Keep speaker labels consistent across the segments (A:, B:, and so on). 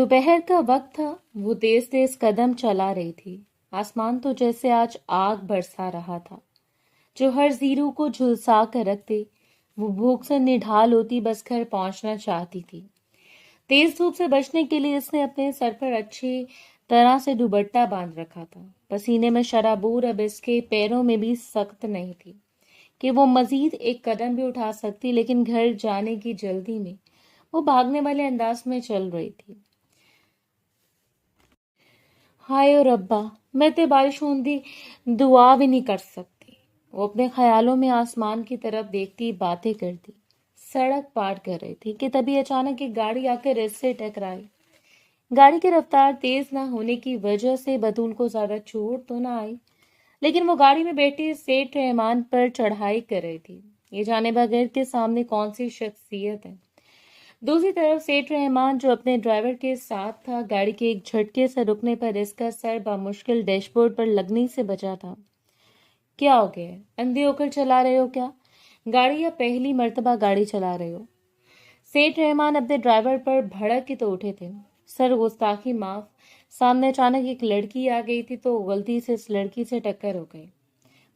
A: दोपहर का वक्त था। वो तेज तेज कदम चला रही थी। आसमान तो जैसे आज आग बरसा रहा था, जो हर जीरू को झुलसा कर रख दे। वो भूख से निढाल होती बस घर पहुंचना चाहती थी। तेज धूप से बचने के लिए इसने अपने सर पर अच्छी तरह से दुपट्टा बांध रखा था। पसीने में शराबूर अब इसके पैरों में भी सख्त नहीं थी कि वो मजीद एक कदम भी उठा सकती, लेकिन घर जाने की जल्दी में वो भागने वाले अंदाज में चल रही थी। हाय और रब्बा, मैं ते बारिश होंदी दुआ भी नहीं कर सकती। वो अपने ख्यालों में आसमान की तरफ देखती बातें करती सड़क पार कर रही थी कि तभी अचानक एक गाड़ी आकर इससे टकराई। गाड़ी की रफ्तार तेज ना होने की वजह से बतूल को ज्यादा चोट तो ना आई, लेकिन वो गाड़ी में बैठी सेठ रहमान पर चढ़ाई कर रही थी। ये जाने बगैर के सामने कौन सी शख्सियत है। दूसरी तरफ सेठ रहमान जो अपने ड्राइवर के साथ था, गाड़ी के एक झटके से रुकने पर इसका सर बामुश्किल डैशबोर्ड पर लगने से बचा था। क्या हो गया? अंधे होकर चला रहे हो क्या गाड़ी, या पहली मर्तबा गाड़ी चला रहे हो? सेठ रहमान अपने ड्राइवर पर भड़क के तो उठे थे। सर गुस्ताखी माफ। सामने अचानक एक लड़की आ गई थी तो गलती से इस लड़की से टक्कर हो गई।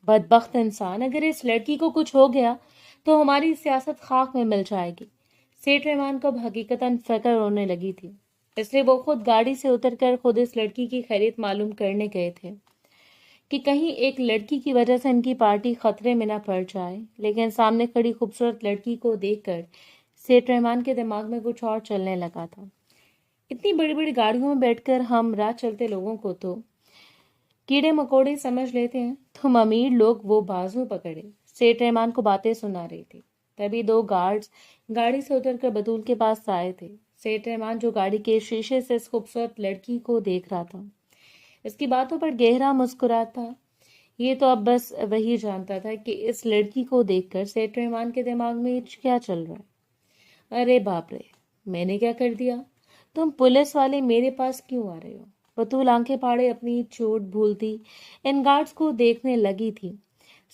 A: बदबख्त इंसान, अगर इस लड़की को कुछ हो गया तो हमारी सियासत खाक में मिल जाएगी। सेठ रहमान को अब हकीकतन फिक्र होने लगी थी, इसलिए वो खुद गाड़ी से उतरकर खुद इस लड़की की खैरियत मालूम करने गए थे कि कहीं एक लड़की की वजह से इनकी पार्टी खतरे में न पड़ जाए। लेकिन सामने खड़ी खूबसूरत लड़की को देखकर सेठ रहमान के दिमाग में कुछ और चलने लगा था। इतनी बड़ी बड़ी गाड़ियों में बैठकर हम राह चलते लोगों को तो कीड़े मकोड़े समझ लेते हैं, तुम अमीर लोग वो बाजू पकड़े। सेठ रहमान को बातें सुना रही थी। तभी दो गार्ड्स गाड़ी से उतरकर बतूल के पास आए थे। सेठ रहमान जो गाड़ी के शीशे से इस खूबसूरत लड़की को देख रहा था, इसकी बातों पर गहरा मुस्कुराता था। ये तो अब बस वही जानता था कि इस लड़की को देखकर सेठ रहमान के दिमाग में क्या चल रहा है। अरे बाप रे, मैंने क्या कर दिया? तुम पुलिस वाले मेरे पास क्यों आ रहे हो? बतूल आंखें फाड़े अपनी चोट भूलती इन गार्ड्स को देखने लगी थी।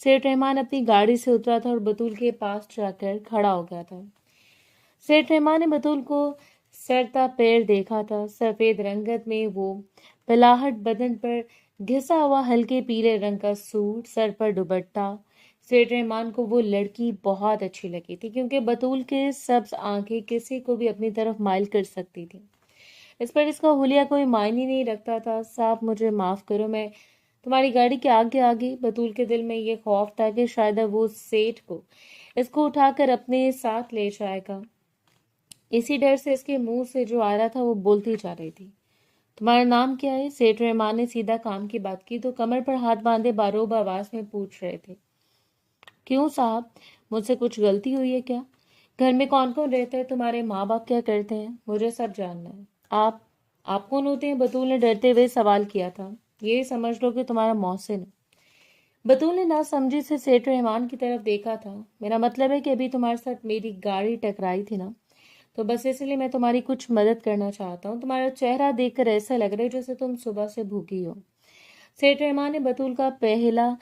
A: सेठ रहमान अपनी गाड़ी से उतरा था और बतूल के पास जाकर खड़ा हो गया था। सेठ रहमान ने बतूल को सरता पैर देखा था। सफेद रंगत में वो पिलाहट, बदन पर घिसा हुआ हल्के पीले रंग का सूट, सर पर दुपट्टा। सेठ रहमान को वो लड़की बहुत अच्छी लगी थी, क्योंकि बतूल के सब्ज आंखें किसी को भी अपनी तरफ माइल कर सकती थी। इस पर इसका हुलिया कोई मायने नहीं रखता था। साहब मुझे माफ करो, मैं तुम्हारी गाड़ी के आगे आगे। बतूल के दिल में ये खौफ था कि शायद वो सेठ को इसको उठाकर अपने साथ ले जाएगा। इसी डर से इसके मुंह से जो आ रहा था वो बोलती जा रही थी। तुम्हारा नाम क्या है? सेठ रहमान ने सीधा काम की बात की तो कमर पर हाथ बांधे बारोब आवाज में पूछ रहे थे। क्यों साहब, मुझसे कुछ गलती हुई है क्या? घर में कौन कौन रहता है? तुम्हारे माँ बाप क्या करते हैं? मुझे सब जानना है। आप कौन होते हैं? बतूल ने डरते हुए सवाल किया था। ये समझ लो कि तुम्हारा मोहसिन है। बतूल ने ना समझी से सेठ रहमान की तरफ देखा था। मेरा मतलब है कि अभी तुम्हारे साथ मेरी गाड़ी टकराई थी ना, तो बस इसलिए मैं तुम्हारी कुछ मदद करना चाहता हूँ। तुम्हारा चेहरा देखकर ऐसा लग रहा है जैसे तुम सुबह से भूखी हो। सेठ रहमान ने बतूल का पहला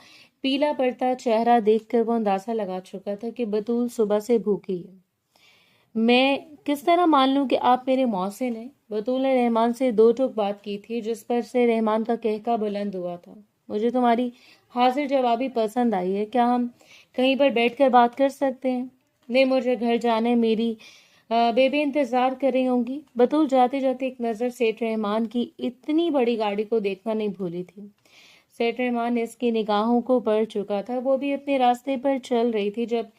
A: पीला पड़ता चेहरा देखकर वो अंदाजा लगा चुका था कि बतूल सुबह से भूखी है। मैं किस तरह मान लूं कि आप मेरे मोहसिन हैं? बतूल ने रहमान से दो टूक बात की थी, जिस पर से रहमान का कहका बुलंद हुआ था। मुझे तुम्हारी हाजिर जवाबी पसंद आई है। क्या हम कहीं पर बैठकर बात कर सकते हैं? नहीं, मुझे घर जाने मेरी बेबी इंतजार कर रही होंगी। बतूल जाते जाते एक नजर सेठ रहमान की इतनी बड़ी गाड़ी को देखना नहीं भूली थी। सेठ रहमान इसकी निगाहों को पढ़ चुका था। वो भी अपने रास्ते पर चल रही थी जब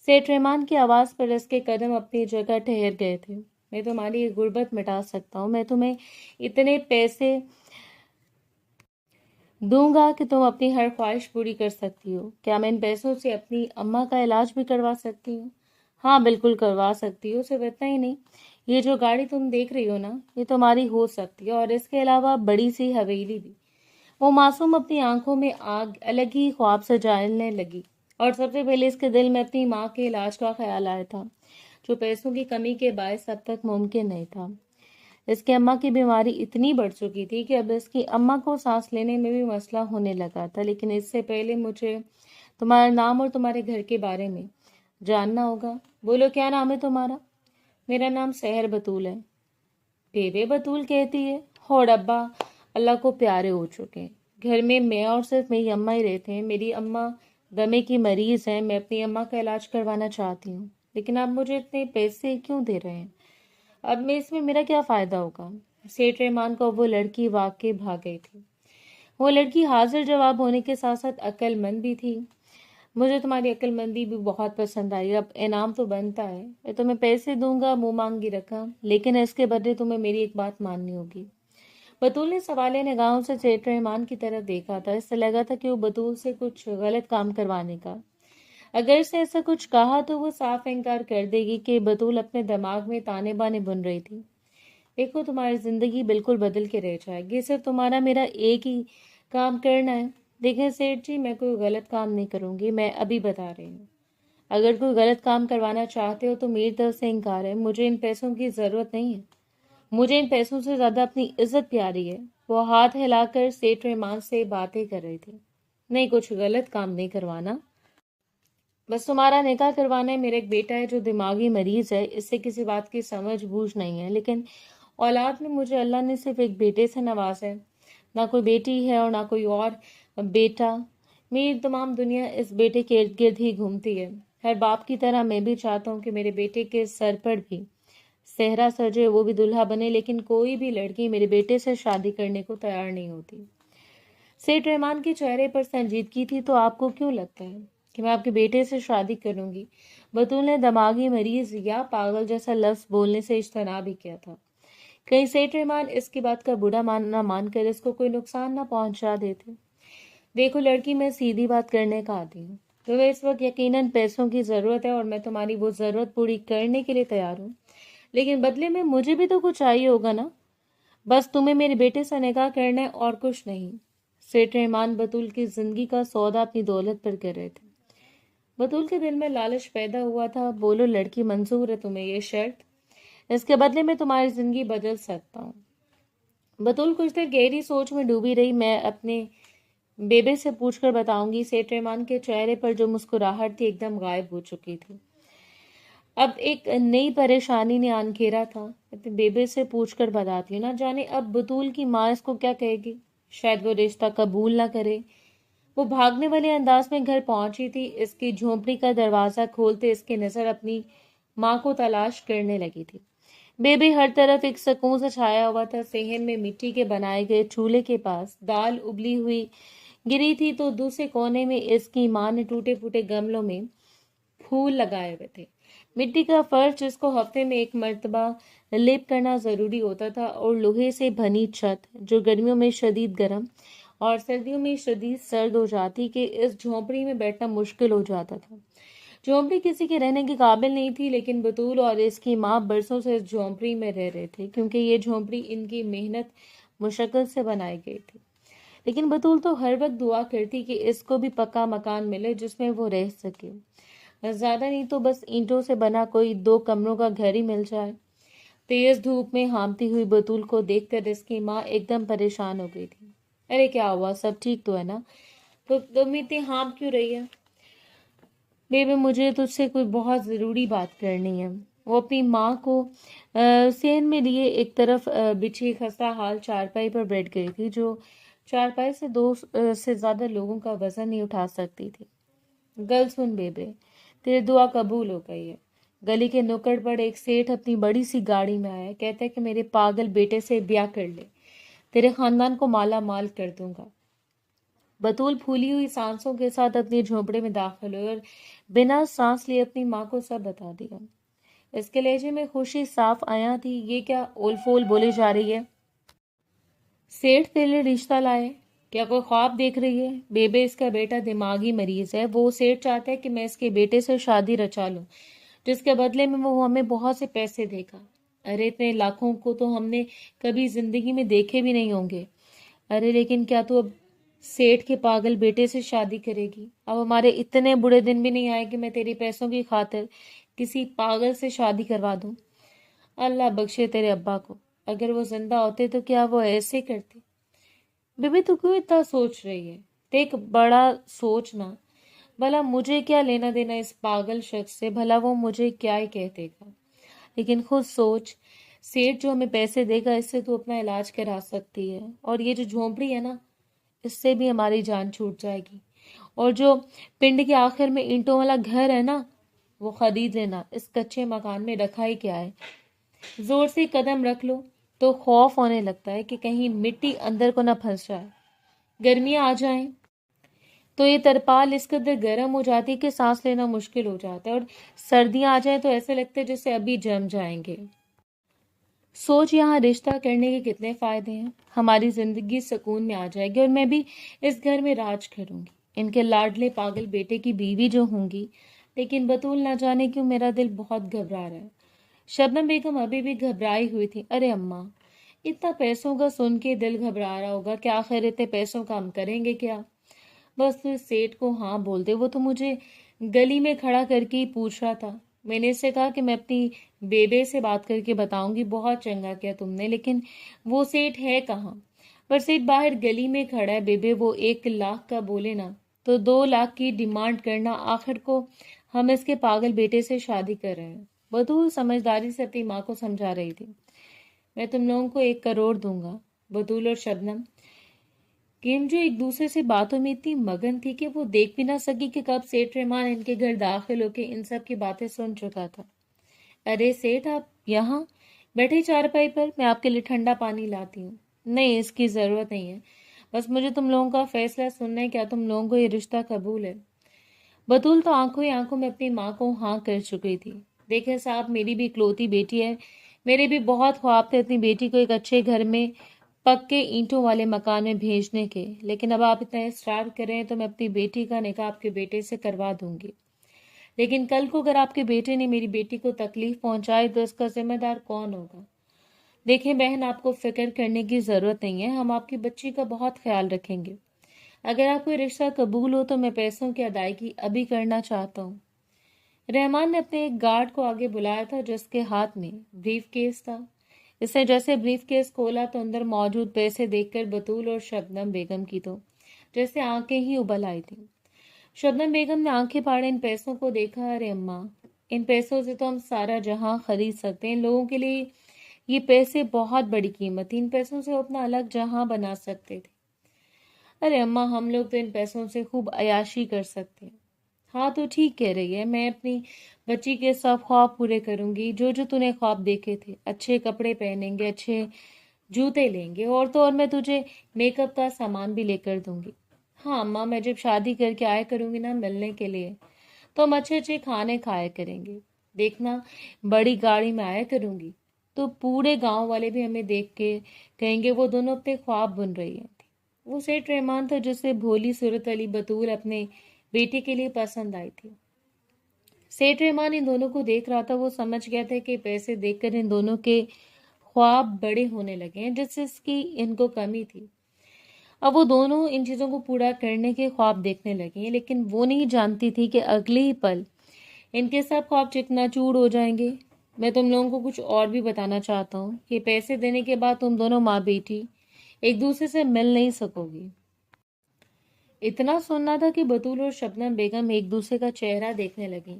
A: सेठ रहमान की आवाज पर इसके कदम अपनी जगह ठहर गए थे। मैं तुम्हारी गुर्बत मिटा सकता हूँ। मैं तुम्हें इतने पैसे दूंगा कि तुम अपनी हर ख्वाहिश पूरी कर सकती हो। क्या मैं इन पैसों से अपनी अम्मा का इलाज भी करवा सकती हूँ? हाँ, बिल्कुल करवा सकती हो। सिर्फ इतना ही नहीं, ये जो गाड़ी तुम देख रही हो ना, ये तुम्हारी हो सकती है, और इसके अलावा बड़ी सी हवेली भी। वो मासूम अपनी आंखों में आग अलग ही ख्वाब सजाने लगी। और सबसे पहले इसके दिल में अपनी माँ के इलाज का ख्याल आया था, जो पैसों की कमी के बायस अब तक मुमकिन नहीं था। इसकी अम्मा की बीमारी इतनी बढ़ चुकी थी कि अब इसकी अम्मा को सांस लेने में भी मसला होने लगा था। लेकिन इससे पहले मुझे तुम्हारा नाम और तुम्हारे घर के बारे में जानना होगा। बोलो, क्या नाम है तुम्हारा? मेरा नाम सहर बतूल है। बेबे बतूल कहती है। और अब्बा अल्लाह को प्यारे हो चुके हैं। घर में मैं और सिर्फ मेरी अम्मा ही रहते हैं। मेरी अम्मा दमे की मरीज हैं। मैं अपनी अम्मा का इलाज करवाना चाहती हूँ, लेकिन आप मुझे इतने पैसे क्यों दे रहे हैं? अब मैं इसमें मेरा क्या फायदा होगा? सेठ रहमान को वो लड़की वाकई भाग गई थी। वो लड़की हाजिर जवाब होने के साथ साथ अक्लमंद भी थी। मुझे तुम्हारी अक्लमंदी भी बहुत पसंद आई। अब इनाम तो बनता है, मैं तुम्हें पैसे दूंगा मुंह मांगी रकम, लेकिन इसके बदले तुम्हें मेरी एक बात माननी होगी। बतूल ने सवालिया निगाहों से सेठ रहमान की तरफ देखा था। इससे लगा था कि वो बतूल से कुछ गलत काम करवाने का, अगर इसने ऐसा कुछ कहा तो वो साफ इनकार कर देगी कि बतूल अपने दिमाग में ताने बाने बुन रही थी। देखो, तुम्हारी जिंदगी बिल्कुल बदल के रह जाएगी। सिर्फ तुम्हारा मेरा एक ही काम करना है। देखें सेठ जी, मैं कोई गलत काम नहीं करूंगी, मैं अभी बता रही हूँ। अगर कोई गलत काम करवाना चाहते हो तो मेरी तरफ से इनकार है। मुझे इन पैसों की जरूरत नहीं है। मुझे इन पैसों से ज्यादा अपनी इज्जत प्यारी है। वो हाथ हिलाकर सेठ रहमान से बातें कर रही थी। नहीं, कुछ गलत काम नहीं करवाना, बस तुम्हारा निकाह करवाना है। मेरा एक बेटा है जो दिमागी मरीज है, इससे किसी बात की समझ बूझ नहीं है, लेकिन औलाद में मुझे अल्लाह ने सिर्फ एक बेटे से नवाजा है। ना कोई बेटी है और ना कोई और बेटा। मेरी तमाम दुनिया इस बेटे के इर्द गिर्द ही घूमती है। हर बाप की तरह मैं भी चाहता हूँ कि मेरे बेटे के सर पर भी सेहरा सजे, वो भी दुल्हा बने, लेकिन कोई भी लड़की मेरे बेटे से शादी करने को तैयार नहीं होती। सेठ रहमान के चेहरे पर संजीदगी थी। तो आपको क्यों लगता है कि मैं आपके बेटे से शादी करूंगी? बतूल ने दिमागी मरीज या पागल जैसा लफ्ज बोलने से इज्तनाब भी किया था। कहीं सेठ रहमान इसकी बात का बुरा मानकर इसको कोई नुकसान ना पहुंचा देते। देखो लड़की, मैं सीधी बात करने का आदी हूँ। तुम्हें इस वक्त यकीनन पैसों की जरूरत है और मैं तुम्हारी वो जरूरत पूरी करने के लिए तैयार हूँ, लेकिन बदले में मुझे भी तो कुछ चाहिए होगा ना। बस तुम्हें मेरे बेटे से निकाह करना है और कुछ नहीं। सेठ रहमान बतूल की जिंदगी का सौदा अपनी दौलत पर कर रहे थे। बतूल के दिल में लालच पैदा हुआ था। बोलो लड़की, मंजूर है तुम्हें ये शर्त? इसके बदले में तुम्हारी जिंदगी बदल सकता हूँ। बतूल कुछ देर गहरी सोच में डूबी रही। मैं अपने बेबे से पूछकर बताऊंगी। सेठ रहमान के चेहरे पर जो मुस्कुराहट थी एकदम गायब हो चुकी थी। अब एक नई परेशानी ने आन घेरा था। अपने बेबे से पूछकर बताती हूँ। ना जाने अब बतूल की माँ इसको क्या कहेगी। शायद वो रिश्ता कबूल ना करे। वो भागने वाले अंदाज में घर पहुंची थी। इसकी झोंपड़ी का दरवाजा खोलते इसकी नजर अपनी माँ को तलाश करने लगी थी। बेबी हर तरफ एक सुकून से छाया हुआ था। सेहन में मिट्टी के बनाए गए चूल्हे के पास दाल उबली हुई गिरी थी, तो दूसरे कोने में इसकी माँ ने टूटे फूटे गमलों में फूल लगाए हुए थे। मिट्टी का फर्श जिसको हफ्ते में एक मर्तबा लेप करना जरूरी होता था, और लोहे से बनी छत जो गर्मियों में शदीद गर्म और सर्दियों में शदीद सर्द हो जाती कि इस झोंपड़ी में बैठना मुश्किल हो जाता था। झोंपड़ी किसी के रहने के काबिल नहीं थी, लेकिन बतूल और इसकी माँ बरसों से इस झोंपड़ी में रह रहे थे, क्योंकि ये झोंपड़ी इनकी मेहनत मुशक्कत से बनाई गई थी। लेकिन बतूल तो हर वक्त दुआ करती कि इसको भी पक्का मकान मिले जिसमें वो रह सके। ज्यादा नहीं तो बस ईंटों से बना कोई 2 कमरों का घर ही मिल जाए। तेज धूप में हामती हुई बतूल को देखकर इसकी माँ एकदम परेशान हो गई थी। अरे क्या हुआ, सब ठीक तो है ना? तो तुम इतनी हाँफ क्यों रही है? बेबी, मुझे तुझसे कोई बहुत ज़रूरी बात करनी है। वो अपनी माँ को सेहन में लिए एक तरफ बिछी खस्ता हाल चारपाई पर बैठ गई थी, जो चारपाई से 2 से ज़्यादा लोगों का वजन नहीं उठा सकती थी। गल सुन बेबे, तेरी दुआ कबूल हो गई है। गली के नुक्कड़ पर एक सेठ अपनी बड़ी सी गाड़ी में आया, कहता है कि मेरे पागल बेटे से ब्याह कर ले, तेरे खानदान को माला माल कर दूंगा। बतूल फूली हुई सांसों के साथ अपनी झोंपड़े में दाखिल हुई और बिना सांस लिए अपनी माँ को सब बता दिया। इसके लहजे में खुशी साफ आया थी। ये क्या ओल फोल बोली जा रही है? सेठ तेरे लिए रिश्ता लाए? क्या कोई ख्वाब देख रही है? बेबे, इसका बेटा दिमागी मरीज है। वो सेठ चाहता है कि मैं इसके बेटे से शादी रचा लूं, जिसके बदले में वो हमें बहुत से पैसे देगा। अरे इतने लाखों को तो हमने कभी जिंदगी में देखे भी नहीं होंगे। अरे लेकिन क्या तू अब सेठ के पागल बेटे से शादी करेगी? अब हमारे इतने बुरे दिन भी नहीं आए कि मैं तेरी पैसों की खातिर किसी पागल से शादी करवा दूं। अल्लाह बख्शे तेरे अब्बा को, अगर वो जिंदा होते तो क्या वो ऐसे करते? बेबी, तू क्यों इतना सोच रही है? देख, बड़ा सोचना। भला मुझे क्या लेना देना इस पागल शख्स से? भला वो मुझे क्या ही कह देगा? लेकिन खुद सोच, सेठ जो हमें पैसे देगा इससे तो अपना इलाज करा सकती है, और ये जो झोंपड़ी है ना, इससे भी हमारी जान छूट जाएगी। और जो पिंड के आखिर में ईंटों वाला घर है ना, वो खरीद लेना। इस कच्चे मकान में रखा ही क्या है। जोर से कदम रख लो तो खौफ होने लगता है कि कहीं मिट्टी अंदर को ना फंस जाए। गर्मियां आ जाएं तो ये तरपाल इस कदर गर्म हो जाती है कि सांस लेना मुश्किल हो जाता है, और सर्दियां आ जाए तो ऐसे लगता है जैसे अभी जम जाएंगे। सोच यहाँ रिश्ता करने के कितने फायदे हैं। हमारी जिंदगी सुकून में आ जाएगी और मैं भी इस घर में राज करूंगी, इनके लाडले पागल बेटे की बीवी जो होंगी। लेकिन बतूल ना जाने क्यों मेरा दिल बहुत घबरा रहा है। शबनम बेगम अभी भी घबराई हुई थी। अरे अम्मा, इतना पैसों का सुन के दिल घबरा रहा होगा, क्या आखिर इतने पैसों का हम करेंगे क्या। बस तो इस सेठ को हाँ बोल दे, वो तो मुझे गली में खड़ा करके ही पूछ रहा था। मैंने इससे कहा कि मैं अपनी बेबे से बात करके बताऊंगी। बहुत चंगा किया तुमने, लेकिन वो सेठ है कहाँ। पर सेठ बाहर गली में खड़ा है। बेबे वो 1 लाख का बोले ना तो 2 लाख की डिमांड करना, आखिर को हम इसके पागल बेटे से शादी कर रहे हैं। बतूल समझदारी से अपनी माँ को समझा रही थी। मैं तुम लोगों को 1 करोड़ दूंगा। बतूल और शबनम किम जो एक दूसरे से बातों में इतनी मगन थी कि वो देख भी ना सकी कि कब सेठ रहमान इनके घर दाखिल होके इन सब की बातें सुन चुका था। अरे सेठ, आप यहाँ बैठे चारपाई पर, मैं आपके लिए ठंडा पानी लाती हूँ। नहीं, इसकी जरूरत नहीं है। बस मुझे तुम लोगों का फैसला सुनना है। क्या तुम लोगों को ये रिश्ता कबूल है। बतूल तो आंखों ही आंखों में अपनी माँ को हाँ कर चुकी थी। देखे साहब, मेरी भी इकलौती बेटी है। मेरे भी बहुत ख्वाब थे अपनी बेटी को एक अच्छे घर में, पक्के ईंटों वाले मकान में भेजने के। लेकिन अब आप इतना इसरार करें तो मैं अपनी बेटी का निकाह आपके बेटे से करवा दूंगी। लेकिन कल को अगर आपके बेटे ने मेरी बेटी को तकलीफ पहुंचाई तो इसका जिम्मेदार कौन होगा। देखें बहन, आपको फिक्र करने की जरूरत नहीं है। हम आपकी बच्ची का बहुत ख्याल रखेंगे। अगर आपको रिश्ता कबूल हो तो मैं पैसों की अदायगी अभी करना चाहता हूँ। रहमान ने अपने एक गार्ड को आगे बुलाया था जिसके हाथ में ब्रीफ केस था। इसने जैसे ब्रीफ केस खोला तो अंदर मौजूद पैसे देखकर बतूल और शबनम बेगम की तो जैसे आंखें ही उबल आई थी। शबनम बेगम ने आंखें फाड़े इन पैसों को देखा। अरे अम्मा, इन पैसों से तो हम सारा जहां खरीद सकते हैं। इन लोगों के लिए ये पैसे बहुत बड़ी कीमत थी। इन पैसों से वो अपना अलग जहां बना सकते थे। अरे अम्मा, हम लोग तो इन पैसों से खूब अयाशी कर सकते हैं। हाँ तो ठीक कह रही है। मैं अपनी बच्ची के सब ख्वाब पूरे करूंगी। जो जो तूने ख्वाब देखे थे, अच्छे कपड़े पहनेंगे, अच्छे जूते लेंगे, और तो और मैं तुझे मेकअप का सामान भी लेकर दूंगी। हाँ अम्मा, मैं जब शादी करके आया करूंगी ना मिलने के लिए, तो हम अच्छे अच्छे खाने खाया करेंगे। देखना, बड़ी गाड़ी में आया करूंगी तो पूरे गांव वाले भी हमें देख के कहेंगे वो दोनों अपने ख्वाब बुन रही है। वो सेठ रहमान था जिसे भोली सूरत वाली बतूल अपने बेटे के लिए पसंद आई थी। सेठ रहमान इन दोनों को देख रहा था। वो समझ गया था कि पैसे देखकर इन दोनों के ख्वाब बड़े होने लगे हैं जिसकी इनको कमी थी। अब वो दोनों इन चीजों को पूरा करने के ख्वाब देखने लगे हैं, लेकिन वो नहीं जानती थी कि अगले ही पल इनके सब ख्वाब चिकनाचूर हो जाएंगे। मैं तुम लोगों को कुछ और भी बताना चाहता हूँ कि पैसे देने के बाद तुम दोनों माँ बेटी एक दूसरे से मिल नहीं सकोगी। इतना सुनना था कि बतूल और शबनम बेगम एक दूसरे का चेहरा देखने लगी।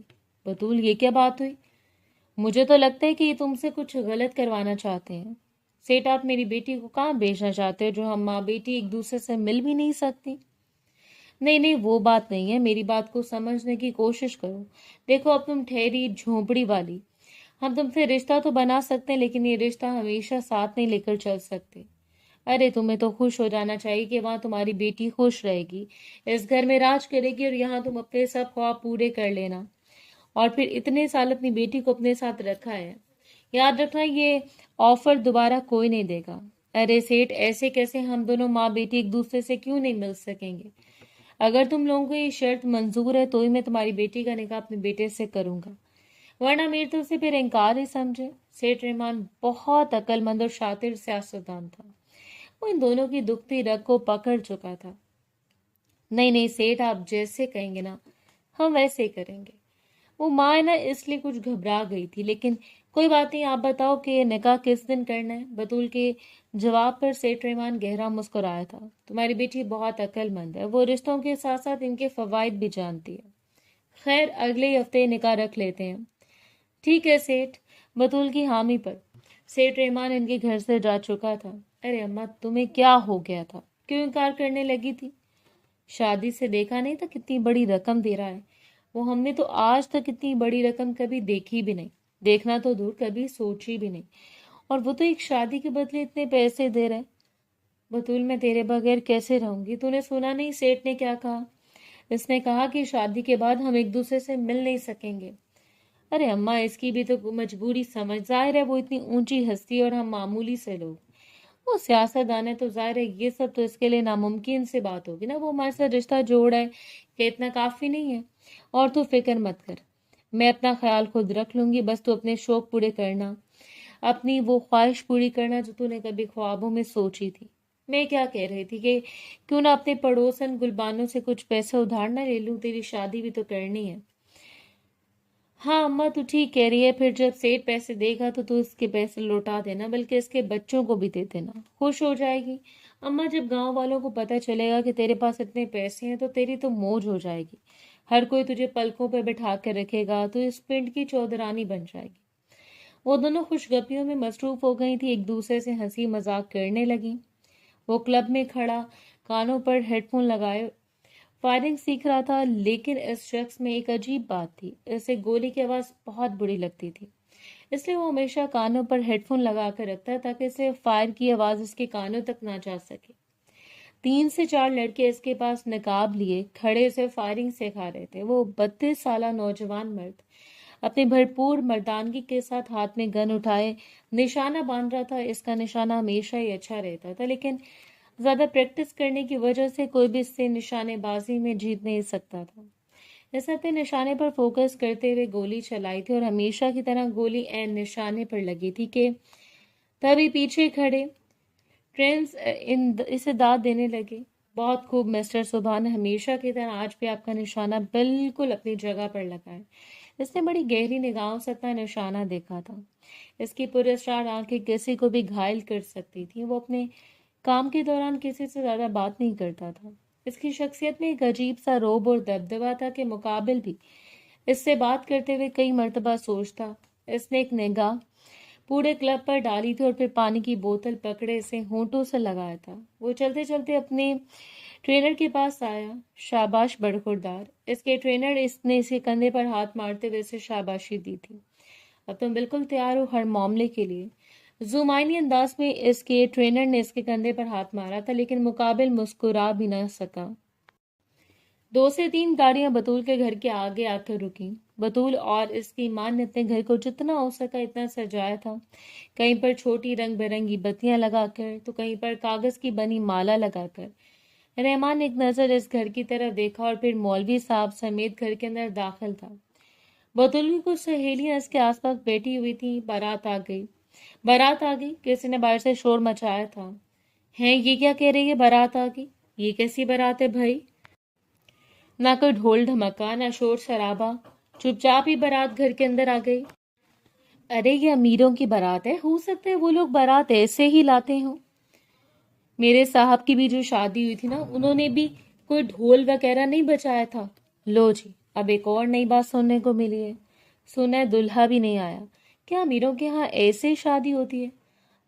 A: बतूल, ये क्या बात हुई। मुझे तो लगता है कि ये तुमसे कुछ गलत करवाना चाहते हैं। सेठ, आप मेरी बेटी को कहाँ भेजना चाहते हो जो हम माँ बेटी एक दूसरे से मिल भी नहीं सकती। नहीं नहीं, वो बात नहीं है। मेरी बात को समझने की कोशिश करो। देखो, अब तुम ठहरी झोंपड़ी वाली। हम तुमसे रिश्ता तो बना सकते हैं, लेकिन ये रिश्ता हमेशा साथ नहीं लेकर चल सकते। अरे तुम्हें तो खुश हो जाना चाहिए कि वहां तुम्हारी बेटी खुश रहेगी, इस घर में राज करेगी, और यहाँ तुम अपने सब ख्वाब पूरे कर लेना। और फिर इतने साल अपनी बेटी को अपने साथ रखा है। याद रखना, ये ऑफर दोबारा कोई नहीं देगा। अरे सेठ, ऐसे कैसे हम दोनों माँ बेटी एक दूसरे से क्यों नहीं मिल सकेंगे। अगर तुम लोगों को ये शर्त मंजूर है तो ही मैं तुम्हारी बेटी का निकाह अपने बेटे से करूंगा, वरना मेरी तरफ से फिर इनकार ही समझे। सेठ रहमान बहुत अक्लमंद और शातिर सियासतदान था। वो इन दोनों की दुखती रग को पकड़ चुका था। नहीं नहीं सेठ, आप जैसे कहेंगे ना हम वैसे ही करेंगे। वो माँ है ना, इसलिए कुछ घबरा गई थी। लेकिन कोई बात नहीं, आप बताओ कि निकाह किस दिन करना है। बतूल के जवाब पर सेठ रहमान गहरा मुस्कुराया था। तुम्हारी बेटी बहुत अक्लमंद है, वो रिश्तों के साथ साथ इनके फवाइद भी जानती है। खैर, अगले हफ्ते निकाह रख लेते हैं। ठीक है सेठ। बतूल की हामी पर सेठ रहमान इनके घर से जा चुका था। अरे अम्मा, तुम्हें क्या हो गया था? क्यों इनकार करने लगी थी? शादी से देखा नहीं था कितनी बड़ी रकम दे रहा है वो? हमने तो आज तक इतनी बड़ी रकम कभी देखी भी नहीं। देखना तो दूर, कभी सोची भी नहीं। और वो तो एक शादी के बदले इतने पैसे दे रहे हैं। बतूल, मैं तेरे बगैर कैसे रहूंगी? तूने सुना नहीं सेठ ने क्या कहा? इसने कहा कि शादी के बाद हम एक दूसरे से मिल नहीं सकेंगे। अरे अम्मा, इसकी भी तो मजबूरी समझ। जाहिर है वो इतनी ऊंची हस्ती और हम मामूली से लोग। वो सियासतदान है तो जाहिर है ये सब तो इसके लिए नामुमकिन सी बात होगी ना। वो हमारे साथ रिश्ता जोड़ है कि इतना काफी नहीं है। और तू फिक्र मत कर, मैं अपना ख्याल खुद रख लूंगी। बस तू अपने शौक पूरे करना, अपनी वो ख्वाहिश पूरी करना जो तूने कभी ख्वाबों में सोची थी। मैं क्या कह रही थी कि क्यों ना अपने पड़ोसन गुलबानों से कुछ पैसे उधार ना ले लूं, तेरी शादी भी तो करनी है। हाँ अम्मा, तू ठीक कह रही है। फिर जब सेठ पैसे देगा तो तू इसके पैसे लौटा देना, बल्कि इसके बच्चों को भी दे देना। खुश हो जाएगी अम्मा। जब गांव वालों को पता चलेगा कि तेरे पास इतने पैसे हैं तो तेरी तो मौज हो जाएगी। हर कोई तुझे पलकों पर बैठा कर रखेगा, तो इस पिंड की चौधरानी बन जाएगी। वो दोनों खुशगपियों में मसरूफ हो गई थी, एक दूसरे से हंसी मजाक करने लगी। वो क्लब में खड़ा कानों पर हेडफोन लगाए फायरिंग सीख रहा था, लेकिन इस शख्स में एक अजीब बात थी। इसे गोली की आवाज बहुत बुरी लगती थी, इसलिए वो हमेशा कानों पर हेडफोन लगा कर रखता ताकि इसे फायर की आवाज इसके कानों तक ना जा सके। 3 से 4 लड़के इसके पास नकाब लिए खड़े उसे फायरिंग सिखा रहे थे। वो 32 साल नौजवान मर्द अपनी भरपूर मर्दानगी के साथ हाथ में गन उठाए निशाना बांध रहा था। इसका निशाना हमेशा ही अच्छा रहता था, लेकिन ज्यादा प्रैक्टिस करने की वजह से कोई भी इससे निशानेबाजी में जीत नहीं सकता था। इसने अपने निशाने पर फोकस करते हुए गोली चलाई थी और हमेशा की तरह गोली ऐन निशाने पर लगी थी कि तभी पीछे खड़े ट्रेंस इसे दाद देने लगे। बहुत खूब मिस्टर सुभान, हमेशा की तरह आज भी आपका निशाना बिल्कुल अपनी जगह पर लगा है। इसने बड़ी गहरी निगाहों से अपना निशाना देखा था। इसकी पुरस्कार आंखें किसी को भी घायल कर सकती थी। वो अपने काम के दौरान किसी से ज्यादा बात नहीं करता था। इसकी शख्सियत में एक अजीब सा रोब और दबदबा था कि मुकाबिल भी इससे बात करते हुए कई मर्तबा सोचता। इसने एक निगाह पूरे क्लब पर डाली थी और फिर पानी की बोतल पकड़े इसे होंठों से लगाया था। वो चलते चलते अपने ट्रेनर के पास आया। शाबाश बड़खुरदार। इसके ट्रेनर इसने इसके कंधे पर हाथ मारते हुए इसे शाबाशी दी थी। अब तुम बिल्कुल तैयार हो हर मामले के लिए। जुमाइनी अंदाज में इसके ट्रेनर ने इसके कंधे पर हाथ मारा था, लेकिन मुकाबिल मुस्कुरा भी न सका। 2 से 3 गाड़ियां बतूल के घर के आगे आकर रुकी। बतूल और इसकी मां ने अपने घर को जितना हो सका इतना सजाया था। कहीं पर छोटी रंग बिरंगी बत्तियां लगाकर तो कहीं पर कागज की बनी माला लगाकर। रहमान ने एक नजर इस घर की तरफ देखा और फिर मौलवी साहब समेत घर के अंदर दाखिल था। बतूल की कुछ सहेलियां इसके आसपास बैठी हुई थी। बारात आ गई, बारात आ गई, किसी ने बाहर से शोर मचाया था। हैं, ये क्या कह रही है? बारात आ गई? ये कैसी बारात है भाई? ना कोई ढोल ढमक्का, ना शोर शराबा, चुपचाप ही बारात घर के अंदर आ गई। अरे ये अमीरों की बारात है, हो सकता है वो लोग बारात ऐसे ही लाते हो। मेरे साहब की भी जो शादी हुई थी ना, उन्होंने भी कोई ढोल वगैरह नहीं बजाया था। लो जी, अब एक और नई बात सुनने को मिली है। सुना है दुल्हा भी नहीं आया। क्या अमीरों के यहाँ ऐसे ही शादी होती है?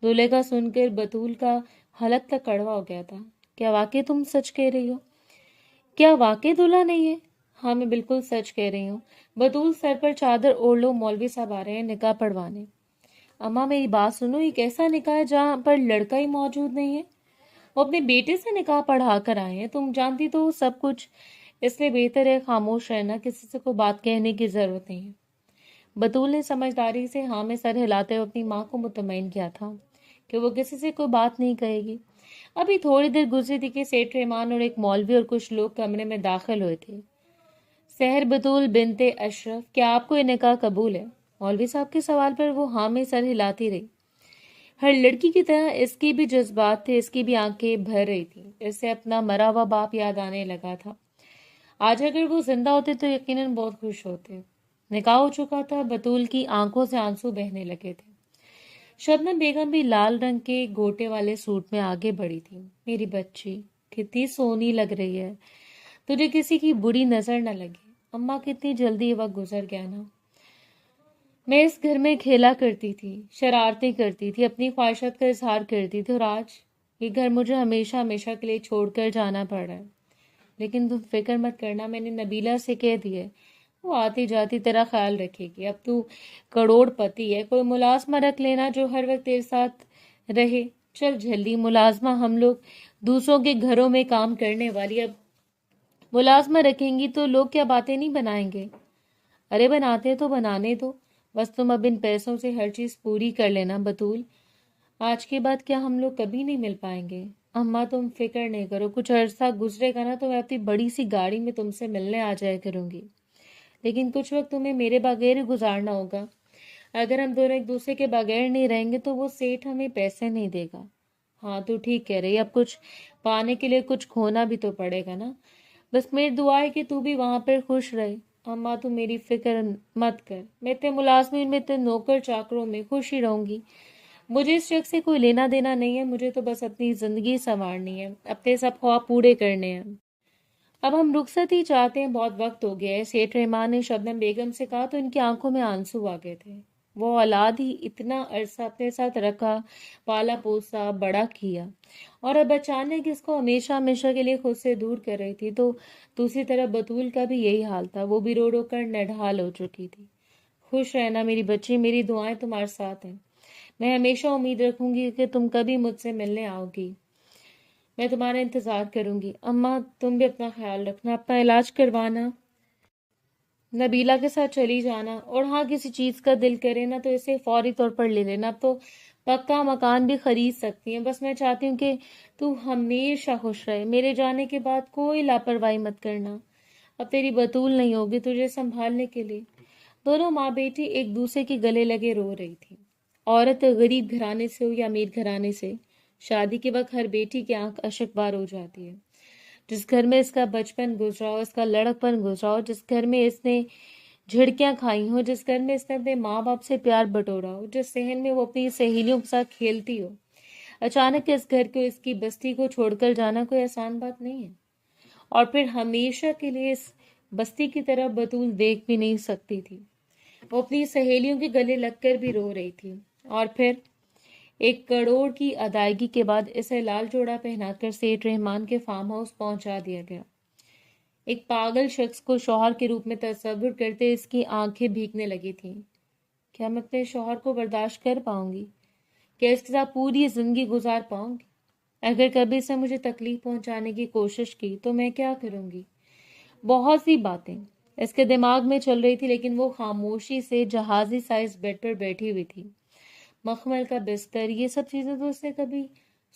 A: दूल्हे का सुनकर बतूल का हलक तक कड़वा हो गया था। क्या वाकई तुम सच कह रही हो? क्या वाकई दूल्हा नहीं है? हाँ, मैं बिल्कुल सच कह रही हूँ। बतूल, सर पर चादर ओढ़ लो, मौलवी साहब आ रहे हैं निकाह पढ़वाने। अम्मा मेरी बात सुनो, एक ऐसा निकाह है जहाँ पर लड़का ही मौजूद नहीं है। वो अपने बेटे से निकाह पढ़ा कर आए हैं। तुम जानती तो हो सब कुछ, इसलिए बेहतर है खामोश रहना। किसी से कोई बात कहने की जरूरत नहीं है। बतूल ने समझदारी से हाँ में सर हिलाते हुए अपनी माँ को मुतमईन किया था कि वो किसी से कोई बात नहीं कहेगी। अभी थोड़ी देर गुजरी थी कि सेठ रहमान और एक मौलवी और कुछ लोग कमरे में दाखिल हुए थे। सहर बतूल बिनते अशरफ, क्या आपको ये निकाह कबूल है? मौलवी साहब के सवाल पर वो हाँ में सर हिलाती रही। हर लड़की की तरह इसके भी जज्बात थे, इसकी भी आंखें भर रही थी। इससे अपना मरा हुआ बाप याद आने लगा था। आज अगर वो जिंदा होते तो यकीनन बहुत खुश होते। निकाह हो चुका था। बतूल की आंखों से आंसू बहने लगे थे। शबनम बेगम भी लाल रंग के गोटे वाले सूट में आगे बढ़ी थी। मेरी बच्ची कितनी सोनी लग रही है, तुझे किसी की बुरी नजर न लगे। अम्मा, कितनी जल्दी ये वक्त गुजर गया ना। میں اس گھر میں کھیلا کرتی تھی، شرارتیں کرتی تھی، اپنی خواہشات کا اظہار کرتی تھی، اور آج یہ گھر مجھے ہمیشہ ہمیشہ کے لیے چھوڑ کر جانا پڑ رہا ہے۔ لیکن تم فکر مت کرنا، میں نے نبیلہ سے کہہ دیا ہے، وہ آتی جاتی تیرا خیال رکھے گی۔ اب تو کروڑ پتی ہے، کوئی ملازمہ رکھ لینا جو ہر وقت تیرے ساتھ رہے۔ چل جلدی، ملازمہ ہم لوگ دوسروں کے گھروں میں کام کرنے والی، اب ملازمہ رکھیں گی تو لوگ کیا باتیں نہیں بنائیں گے؟ ارے بناتے تو بنانے دو، بس تم اب ان پیسوں سے ہر چیز پوری کر لینا بطول۔ آج کے بعد کیا ہم لوگ کبھی نہیں مل پائیں گے؟ اماں تم فکر نہیں کرو، کچھ عرصہ گزرے گا نا تو میں اپنی بڑی سی گاڑی میں تم سے ملنے آ جایا کروں گی، لیکن کچھ وقت تمہیں میرے بغیر ہی گزارنا ہوگا۔ اگر ہم دونوں ایک دوسرے کے بغیر نہیں رہیں گے تو وہ سیٹھ ہمیں پیسے نہیں دے گا۔ ہاں تو ٹھیک کہہ رہی، اب کچھ پانے کے لیے کچھ کھونا بھی تو پڑے گا نا۔ بس میری دعا ہے کہ تو بھی وہاں پر خوش رہے۔ اماں تو میری فکر مت کر، میں تے ملازمین میں تے نوکر چاکروں میں خوش ہی رہوں گی۔ مجھے اس شخص سے کوئی لینا دینا نہیں ہے، مجھے تو بس اپنی زندگی سنوارنی ہے، اپنے سب خواب پورے کرنے ہیں۔ اب ہم رخصت ہی چاہتے ہیں، بہت وقت ہو گیا ہے۔ سیٹھ رحمان نے شبنم بیگم سے کہا تو ان کی آنکھوں میں آنسو آ گئے تھے۔ وہ اولاد ہی اتنا عرصہ اپنے ساتھ رکھا، پالا پوسا، بڑا کیا، اور اب اچانک اس کو ہمیشہ ہمیشہ کے لیے خود سے دور کر رہی تھی۔ تو دوسری طرف بطول کا بھی یہی حال تھا، وہ بھی رو رو کر نڈھال ہو چکی تھی۔ خوش رہنا میری بچی، میری دعائیں تمہارے ساتھ ہیں۔ میں ہمیشہ امید رکھوں گی کہ تم کبھی مجھ سے ملنے آؤ گی، میں تمہارا انتظار کروں گی۔ اماں تم بھی اپنا خیال رکھنا، اپنا علاج کروانا، نبیلہ کے ساتھ چلی جانا، اور ہاں کسی چیز کا دل کرے نا تو اسے فوری طور پر لے لینا۔ اب تو پکا مکان بھی خرید سکتی ہیں، بس میں چاہتی ہوں کہ تو ہمیشہ خوش رہے، میرے جانے کے بعد کوئی لاپرواہی مت کرنا۔ اب تیری بطول نہیں ہوگی تجھے سنبھالنے کے لیے۔ دونوں ماں بیٹی ایک دوسرے کے گلے لگے رو رہی تھی۔ عورت غریب گھرانے سے ہو یا امیر گھرانے سے، شادی کے وقت ہر بیٹی کی آنکھ اشک بار ہو جاتی ہے۔ جس گھر میں اس کا بچپن گزرا ہو، اس کا لڑکپن گزرا ہو، جس گھر میں اس نے جھڑکیاں کھائی ہوں، جس گھر میں اس نے اپنے ماں باپ سے پیار بٹورا ہو، جس صحن میں وہ اپنی سہیلیوں کے ساتھ کھیلتی ہو، اچانک اس گھر کو، اس کی بستی کو چھوڑ کر جانا کوئی آسان بات نہیں ہے۔ اور پھر ہمیشہ کے لیے اس بستی کی طرف بطول دیکھ بھی نہیں سکتی تھی۔ وہ اپنی سہیلیوں کے گلے لگ کر بھی رو رہی تھی۔ اور پھر 1 کروڑ کی ادائیگی کے بعد اسے لال جوڑا پہنا کر سیٹھ رحمان کے فارم ہاؤس پہنچا دیا گیا۔ ایک پاگل شخص کو شوہر کے روپ میں تصور کرتے اس کی آنکھیں بھیگنے لگی تھیں۔ کیا میں اپنے شوہر کو برداشت کر پاؤں گی؟ کیا اس کے ساتھ پوری زندگی گزار پاؤں گی؟ اگر کبھی سے مجھے تکلیف پہنچانے کی کوشش کی تو میں کیا کروں گی؟ بہت سی باتیں اس کے دماغ میں چل رہی تھی، لیکن وہ خاموشی سے جہازی سائز بیڈ پر بیٹھی ہوئی تھی۔ مخمل کا بستر، یہ سب چیزیں تو اس نے کبھی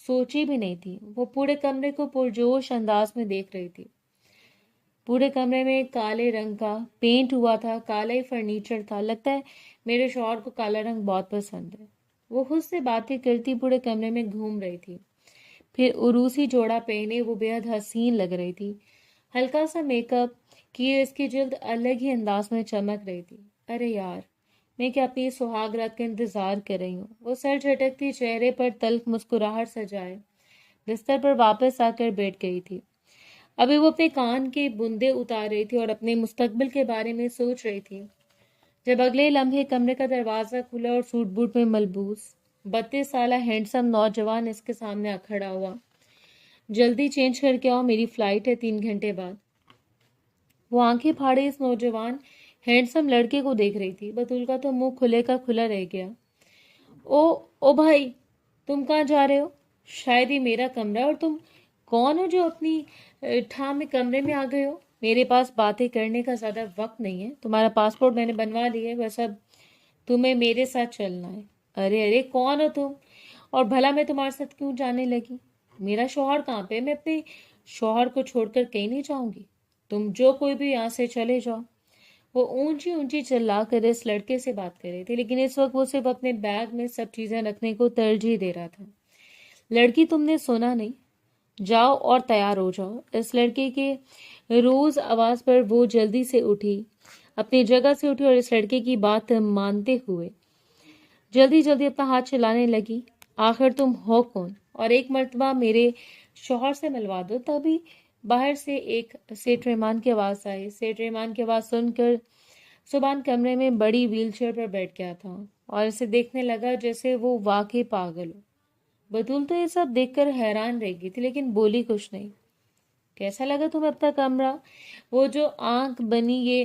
A: سوچی بھی نہیں تھی۔ وہ پورے کمرے کو پرجوش انداز میں دیکھ رہی تھی۔ پورے کمرے میں کالے رنگ کا پینٹ ہوا تھا، کالا ہی فرنیچر تھا۔ لگتا ہے میرے شوہر کو کالا رنگ بہت پسند ہے۔ وہ خود سے باتیں کرتی پورے کمرے میں گھوم رہی تھی۔ پھر عروسی جوڑا پہنے وہ بے حد حسین لگ رہی تھی۔ ہلکا سا میک اپ کیے اس کی جلد الگ ہی انداز میں چمک رہی تھی۔ ارے یار، میں کیا اپنی سہاگ رات کا انتظار کر رہی ہوں؟ وہ سر جھٹکتی، چہرے پر تلخ مسکراہٹ سجائے بستر پر واپس آ کر بیٹھ گئی تھی۔ ابھی وہ اپنے کان کے بندے اتار رہی تھی اور اپنے مستقبل کے بارے میں سوچ رہی تھی، جب اگلے لمحے کمرے کا دروازہ کھلا اور سوٹ بوٹ میں ملبوس 32 سالہ ہینڈسم نوجوان اس کے سامنے آ کھڑا ہوا۔ جلدی چینج کر کے آؤ، میری فلائٹ ہے 3 گھنٹے بعد۔ وہ آنکھیں پھاڑے اس نوجوان ہینڈسم لڑکے کو دیکھ رہی تھی۔ بطول کا تو منہ کھلے کا کھلا رہ گیا۔ او بھائی، تم کہاں جا رہے ہو؟ شاید یہ میرا کمرہ، اور تم کون ہو جو اپنی ٹھام میں کمرے میں آ گئے ہو؟ میرے پاس باتیں کرنے کا زیادہ وقت نہیں ہے، تمہارا پاسپورٹ میں نے بنوا لیا ہے، بس اب تمہیں میرے ساتھ چلنا ہے۔ ارے کون ہو تم؟ اور بھلا میں تمہارے ساتھ کیوں جانے لگی؟ میرا شوہر کہاں پہ؟ میں اپنے شوہر کو چھوڑ کر کہیں نہیں جاؤں گی، تم جو کوئی بھی یہاں سے چلے جاؤ۔ وہ اونچی اونچی چلا کر اس لڑکے سے بات کر رہی تھی، لیکن اس وقت وہ صرف اپنے بیگ میں سب چیزیں رکھنے کو ترجیح دے رہا تھا۔ لڑکی، تم نے سنا نہیں؟ جاؤ اور تیار ہو جاؤ۔ اس لڑکے کے روز آواز پر وہ جلدی سے اٹھی، اپنی جگہ سے اٹھی اور اس لڑکے کی بات مانتے ہوئے جلدی جلدی اپنا ہاتھ چلانے لگی۔ آخر تم ہو کون؟ اور ایک مرتبہ میرے شوہر سے ملوا دو۔ تبھی باہر سے ایک سیٹھ رحمان کی آواز آئی۔ سیٹھ رحمان کی آواز سن کر سبحان کمرے میں بڑی ویل چیئر پر بیٹھ گیا تھا اور اسے دیکھنے لگا جیسے وہ واقعی پاگل ہو۔ بطول تو یہ سب دیکھ کر حیران رہ گئی تھی لیکن بولی کچھ نہیں۔ کیسا لگا تمہیں اپنا کمرہ؟ وہ جو آنکھ بنی یہ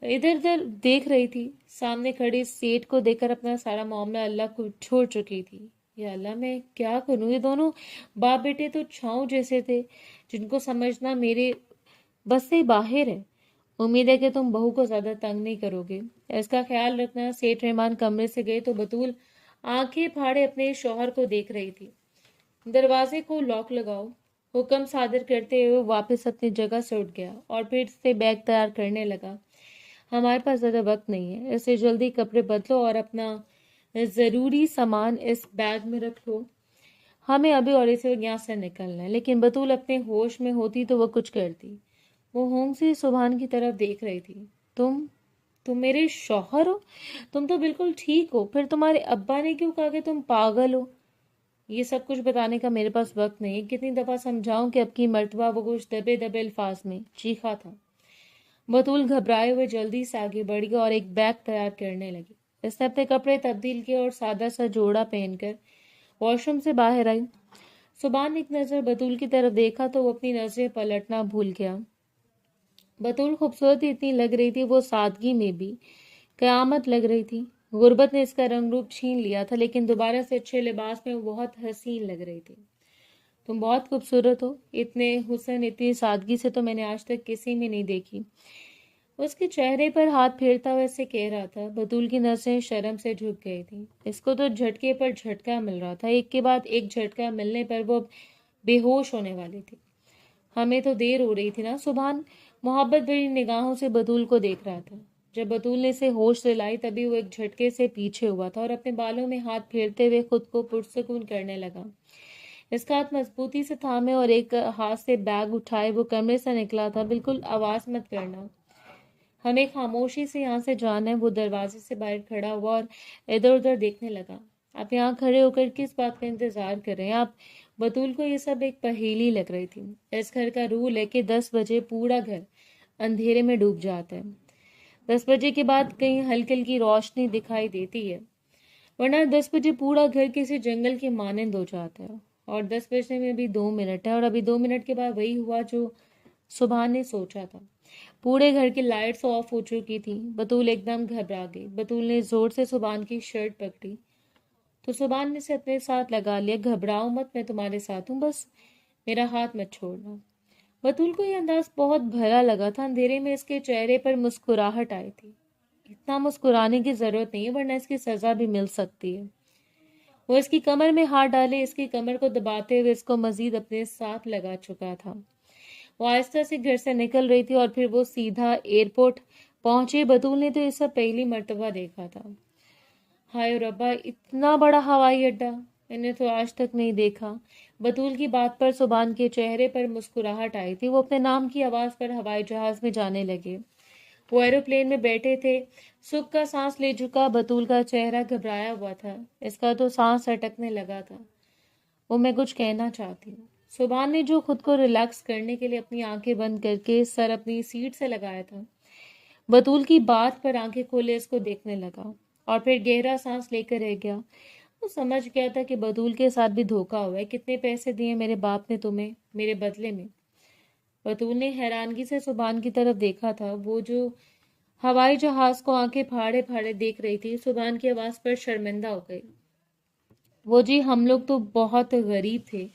A: ادھر ادھر دیکھ رہی تھی، سامنے کھڑی سیٹ کو دیکھ کر اپنا سارا معاملہ اللہ کو چھوڑ چکی تھی۔ یا اللہ میں کیا کروں، یہ دونوں باپ بیٹے تو چھاؤں جیسے تھے جن کو سمجھنا میرے بس سے باہر ہے۔ امید ہے کہ تم بہو کو زیادہ تنگ نہیں کرو گے، اس کا خیال رکھنا۔ سیٹ رحمان کمرے سے گئے تو بطول آنکھیں پھاڑے اپنے شوہر کو دیکھ رہی تھی۔ دروازے کو لاک لگاؤ، حکم صادر کرتے ہوئے واپس اپنی جگہ سے اٹھ گیا اور پھر سے بیگ تیار کرنے لگا۔ ہمارے پاس زیادہ وقت نہیں ہے، اسے جلدی کپڑے بدلو اور اپنا ضروری سامان اس بیگ میں رکھ لو، ہمیں ابھی اور اسے یہاں سے نکلنا ہے۔ لیکن بطول اپنے ہوش میں ہوتی تو وہ کچھ کرتی۔ وہ ہونگ سے سبحان کی طرف دیکھ رہی تھی۔ تم میرے شوہر ہو؟ تم تو بالکل ٹھیک ہو، پھر تمہارے ابا نے کیوں کہا کہ تم پاگل ہو؟ یہ سب کچھ بتانے کا میرے پاس وقت نہیں ہے، کتنی دفعہ سمجھاؤں کہ اب کی مرتبہ وہ کچھ دبے دبے الفاظ میں چیخا تھا۔ بطول گھبرائے ہوئے جلدی سے آگے بڑھ گئی اور ایک بیگ تیار کرنے لگی۔ اس نے اپنے کپڑے تبدیل کیے اور سادہ سا جوڑا پہن کر واش روم سے باہر آئی۔ سبحان نے ایک نظر بطول کی طرف دیکھا تو وہ اپنی نظریں پلٹنا بھول گیا۔ بطول خوبصورت اتنی لگ رہی تھی، وہ سادگی میں بھی قیامت لگ رہی تھی۔ غربت نے اس کا رنگ روپ چھین لیا تھا لیکن دوبارہ سے اچھے لباس میں وہ بہت حسین لگ رہی تھی۔ تم بہت خوبصورت ہو، اتنے حسن اتنی سادگی سے تو میں نے آج تک کسی میں نہیں دیکھی۔ اس کے چہرے پر ہاتھ پھیرتا ہوا اسے کہہ رہا تھا۔ بطول کی نظریں شرم سے جھک گئی تھی، اس کو تو جھٹکے پر جھٹکا مل رہا تھا، ایک کے بعد ایک جھٹکا ملنے پر وہ بے ہوش ہونے والی تھی۔ ہمیں تو دیر ہو رہی تھی نا؟ سبحان محبت بھری نگاہوں سے بطول کو دیکھ رہا تھا۔ جب بطول نے اسے ہوش دلائی تبھی وہ ایک جھٹکے سے پیچھے ہوا تھا اور اپنے بالوں میں ہاتھ پھیرتے ہوئے خود کو پرسکون کرنے لگا۔ اس کا ہاتھ مضبوطی سے تھامے اور ایک ہاتھ سے بیگ اٹھائے وہ کمرے سے نکلا تھا۔ بالکل آواز مت کرنا، ہمیں خاموشی سے یہاں سے جانا ہے۔ وہ دروازے سے باہر کھڑا ہوا اور ادھر ادھر دیکھنے لگا۔ آپ یہاں کھڑے ہو کر کس بات کا انتظار کر رہے ہیں آپ؟ بطول کو یہ سب ایک پہیلی لگ رہی تھی۔ اس گھر کا رول ہے کہ 10 بجے پورا گھر اندھیرے میں ڈوب جاتا ہے۔ 10 بجے کے بعد کہیں ہلکی ہلکی روشنی دکھائی دیتی ہے، ورنہ 10 بجے پورا گھر کسی جنگل کے مانند ہو جاتا ہے۔ اور 10 بجنے میں ابھی 2 منٹ ہے اور ابھی 2 منٹ کے بعد وہی ہوا جو سبحان نے سوچا تھا۔ پورے گھر کی لائٹس آف ہو چکی تھی۔ بطول ایک دم گھبرا گئی۔ بطول نے زور سے سبحان کی شرٹ پکڑی تو سبحان نے اسے اپنے ساتھ لگا لیا۔ گھبراؤ مت، میں تمہارے ساتھ ہوں، بس میرا ہاتھ مت چھوڑنا۔ بطول کو یہ انداز بہت بھلا لگا تھا۔ اندھیرے میں اس کے چہرے پر مسکراہٹ آئی تھی۔ اتنا مسکرانے کی ضرورت نہیں ہے ورنہ اس کی سزا بھی مل سکتی ہے۔ وہ اس کی کمر میں ہاتھ ڈالے اس کی کمر کو دباتے ہوئے اس کو مزید اپنے ساتھ لگا چکا تھا۔ وہ آہستہ سے گھر سے نکل رہی تھی اور پھر وہ سیدھا ایئرپورٹ پہنچے۔ بطول نے تو یہ سب پہلی مرتبہ دیکھا تھا۔ ہائے ربا، اتنا بڑا ہوائی اڈا انہیں تو آج تک نہیں دیکھا۔ بطول کی بات پر سبحان کے چہرے پر مسکراہٹ آئی تھی۔ وہ اپنے نام کی آواز پر ہوائی جہاز میں جانے لگے۔ وہ ایروپلین میں بیٹھے تھے۔ سکھ کا سانس لے چکا بطول کا چہرہ گھبرایا ہوا تھا، اس کا تو سانس اٹکنے لگا تھا۔ وہ میں کچھ کہنا چاہتی ہوں۔ سبحان نے جو خود کو ریلیکس کرنے کے لیے اپنی آنکھیں بند کر کے سر اپنی سیٹ سے لگایا تھا، بطول کی بات پر آنکھیں کھولے اس کو دیکھنے لگا اور پھر گہرا سانس لے کر رہ گیا۔ وہ سمجھ گیا تھا کہ بطول کے ساتھ بھی دھوکا ہوا ہے۔ کتنے پیسے دیے میرے باپ نے تمہیں میرے بدلے میں؟ بطول نے حیرانگی سے سبحان کی طرف دیکھا تھا، وہ جو ہوائی جہاز کو آنکھیں پھاڑے پھاڑے دیکھ رہی تھی۔ سبحان کی آواز پر شرمندہ ہو گئی۔ وہ جی، ہم لوگ تو بہت غریب تھے،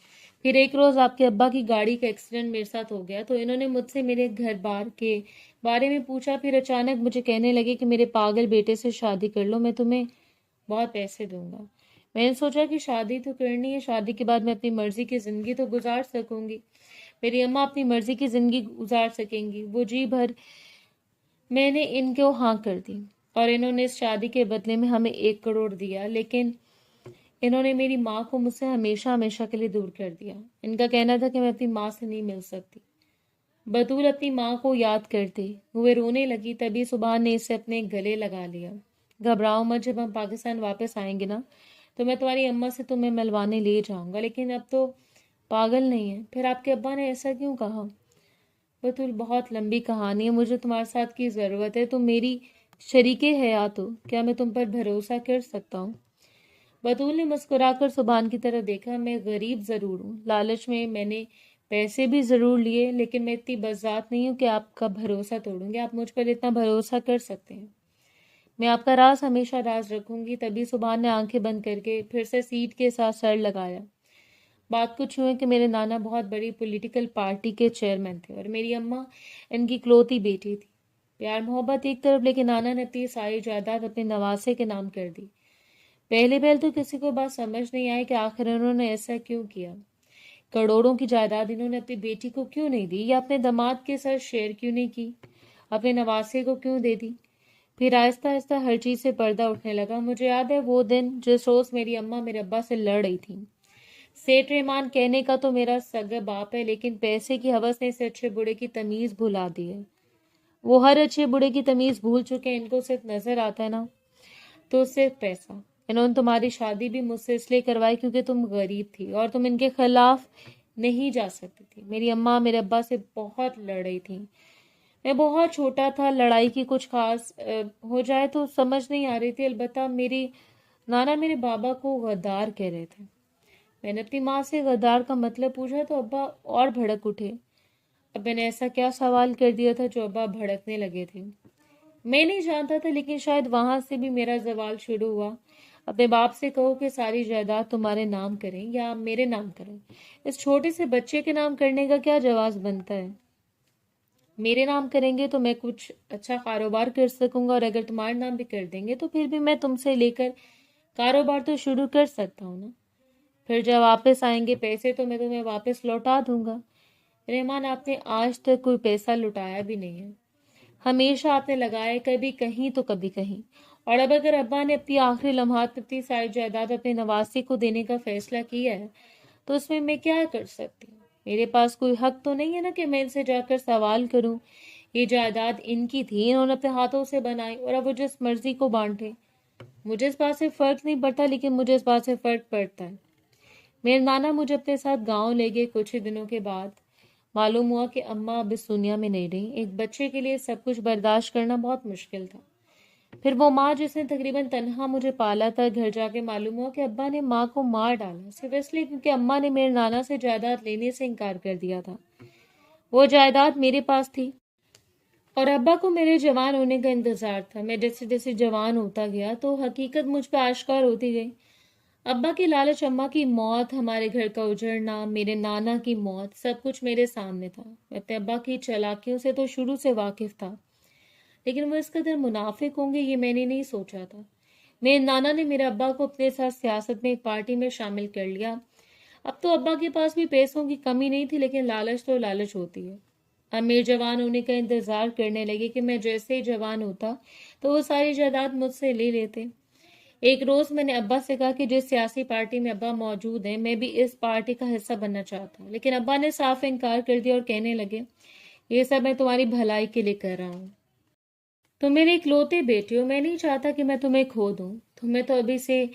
A: پھر ایک روز آپ کے ابا کی گاڑی کا ایکسیڈنٹ میرے ساتھ ہو گیا تو انہوں نے مجھ سے میرے گھر بار کے بارے میں پوچھا، پھر اچانک مجھے کہنے لگے کہ میرے پاگل بیٹے سے شادی کر لو، میں تمہیں بہت پیسے دوں گا۔ میں نے سوچا کہ شادی تو کرنی ہے، شادی کے بعد میں اپنی مرضی کی زندگی تو گزار سکوں گی، میری اماں اپنی مرضی کی زندگی گزار سکیں گی۔ وہ جی بھر میں نے ان کو ہاں کر دی اور انہوں نے اس شادی کے بدلے میں ہمیں 1 کروڑ دیا، لیکن انہوں نے میری ماں کو مجھ سے ہمیشہ ہمیشہ کے لیے دور کر دیا۔ ان کا کہنا تھا کہ میں اپنی ماں سے نہیں مل سکتی۔ بطول اپنی ماں کو یاد کرتے ہوئے رونے لگی، تبھی سبحان نے اسے اپنے گلے لگا لیا۔ گھبراؤ مت، جب ہم پاکستان واپس آئیں گے نا تو میں تمہاری اماں سے تمہیں ملوانے لے جاؤں گا، لیکن اب تو پاگل نہیں ہے۔ پھر آپ کے ابا نے ایسا کیوں کہا؟ بطول بہت لمبی کہانی ہے، مجھے تمہارے ساتھ کی ضرورت ہے، تم میری शरीके हयात हो, क्या मैं तुम पर भरोसा कर सकता हूँ? बतूल ने मुस्कुराकर सुभान की तरफ देखा। मैं गरीब जरूर हूँ, लालच में मैंने पैसे भी जरूर लिए, लेकिन मैं इतनी बज़ात नहीं हूँ कि आपका भरोसा तोड़ूंगी। आप मुझ पर इतना भरोसा कर सकते हैं। मैं आपका राज हमेशा राज रखूंगी। तभी सुभान ने आंखें बंद करके फिर से सीट के साथ सर लगाया। बात कुछ यूं है कि मेरे नाना बहुत बड़ी पॉलिटिकल पार्टी के चेयरमैन थे और मेरी अम्मा इनकी इकलौती बेटी थी। प्यार मोहब्बत एक तरफ, लेकिन नाना ने अपनी सारी जायदाद अपने नवासे के नाम कर दी। पहले पहल तो किसी को बात समझ नहीं आई कि आखिर उन्होंने ऐसा क्यों किया। करोड़ों की जायदाद इन्होंने अपनी बेटी को क्यों नहीं दी, या अपने दामाद के साथ शेयर क्यों नहीं की, अपने नवासे को क्यों दे दी। फिर आहिस्ता आहिस्ता हर चीज से पर्दा उठने लगा। मुझे याद है वो दिन जिस रोज मेरी अम्मा मेरे अब्बा से लड़ रही थी। सेठ रहमान कहने का तो मेरा सगा बाप है, लेकिन पैसे की हवस ने इसे अच्छे बुरे की तमीज भुला दी है। वो हर अच्छे बुरे की तमीज भूल चुके हैं। इनको सिर्फ नजर आता है ना तो सिर्फ पैसा। इन्होंने तुम्हारी शादी भी मुझसे इसलिए करवाई क्योंकि तुम गरीब थी और तुम इनके खिलाफ नहीं जा सकती थी। मेरी अम्मा मेरे अब्बा से बहुत लड़ रही थी। मैं बहुत छोटा था, लड़ाई की कुछ खास हो जाए तो समझ नहीं आ रही थी। अलबत्ता मेरी नाना मेरे बाबा को गद्दार कह रहे थे। मैंने अपनी माँ से गद्दार का मतलब पूछा तो अब्बा और भड़क उठे। अब मैंने ऐसा क्या सवाल कर दिया था जो अब्बा भड़कने लगे थे। मैं नहीं जानता था, लेकिन शायद वहां से भी मेरा सवाल शुरू हुआ। अपने बाप से कहो कि सारी जायदाद तुम्हारे नाम करें या मेरे नाम करें। इस छोटे से बच्चे के नाम करने का क्या जवाब बनता है? मेरे नाम करेंगे तो मैं कुछ अच्छा कारोबार कर सकूंगा, और अगर तुम्हारे नाम भी कर देंगे तो फिर भी मैं तुमसे लेकर कारोबार तो शुरू कर सकता हूँ ना। फिर जब वापस आएंगे पैसे तो मैं तुम्हें वापस लौटा दूंगा। रहमान, आपने आज तक कोई पैसा लुटाया भी नहीं है। हमेशा आपने लगाया, कभी कहीं तो कभी कहीं। और अब अगर अब्बा ने अपनी आखिरी लम्हात में अपनी सारी जायदाद अपने नवासे को देने का फैसला किया है तो उसमें मैं क्या कर सकती हूँ? मेरे पास कोई हक तो नहीं है ना कि मैं इनसे जाकर सवाल करूं। ये जायदाद इनकी थी, इन्होंने अपने हाथों से बनाई और अब वो जिस मर्जी को बांटे। मुझे इस बात से फर्क नहीं पड़ता, लेकिन मुझे इस बात से फर्क पड़ता है। मेरे नाना मुझे अपने साथ गांव ले गए। कुछ ही दिनों के बाद मालूम हुआ कि अम्मा अब इस दुनिया में नहीं रही। एक बच्चे के लिए सब कुछ बर्दाश्त करना बहुत मुश्किल था। फिर वो माँ जिसने तकरीबन तन्हा मुझे पाला था, घर जाके मालूम हुआ कि अब्बा ने माँ को मार डाला, सिर्फ इसलिए क्योंकि अम्मा ने मेरे नाना से जायदाद लेने से इनकार कर दिया था। वो जायदाद मेरे पास थी और अब्बा को मेरे जवान होने का इंतजार था। मैं जैसे जैसे जवान होता गया तो हकीकत मुझ पर आश्कार होती गई। अब्बा की लालच, अम्मा की मौत, हमारे घर का उजड़ना, मेरे नाना की मौत, सब कुछ मेरे सामने था। मैं अपने अब्बा की चालाकियों से तो शुरू से वाकिफ था, लेकिन वो इस कदर मुनाफिक होंगे ये मैंने नहीं सोचा था। मेरे नाना ने मेरे अब्बा को अपने साथ सियासत में एक पार्टी में शामिल कर लिया। अब तो अब्बा के पास भी पैसों की कमी नहीं थी, लेकिन लालच तो लालच होती है। अब मेरे जवान होने का इंतजार करने लगे कि मैं जैसे ही जवान होता तो वो सारी जायदाद मुझसे ले लेते। एक रोज मैंने अब्बा से कहा कि जिस सियासी पार्टी में अब्बा मौजूद हैं मैं भी इस पार्टी का हिस्सा बनना चाहता हूँ, लेकिन अब्बा ने साफ इनकार कर दिया और कहने लगे, ये सब मैं तुम्हारी भलाई के लिए कर रहा हूँ। तुम मेरे इकलौते बेटे हो, मैं नहीं चाहता कि मैं तुम्हें खो दूं। तुम्हें तो अभी से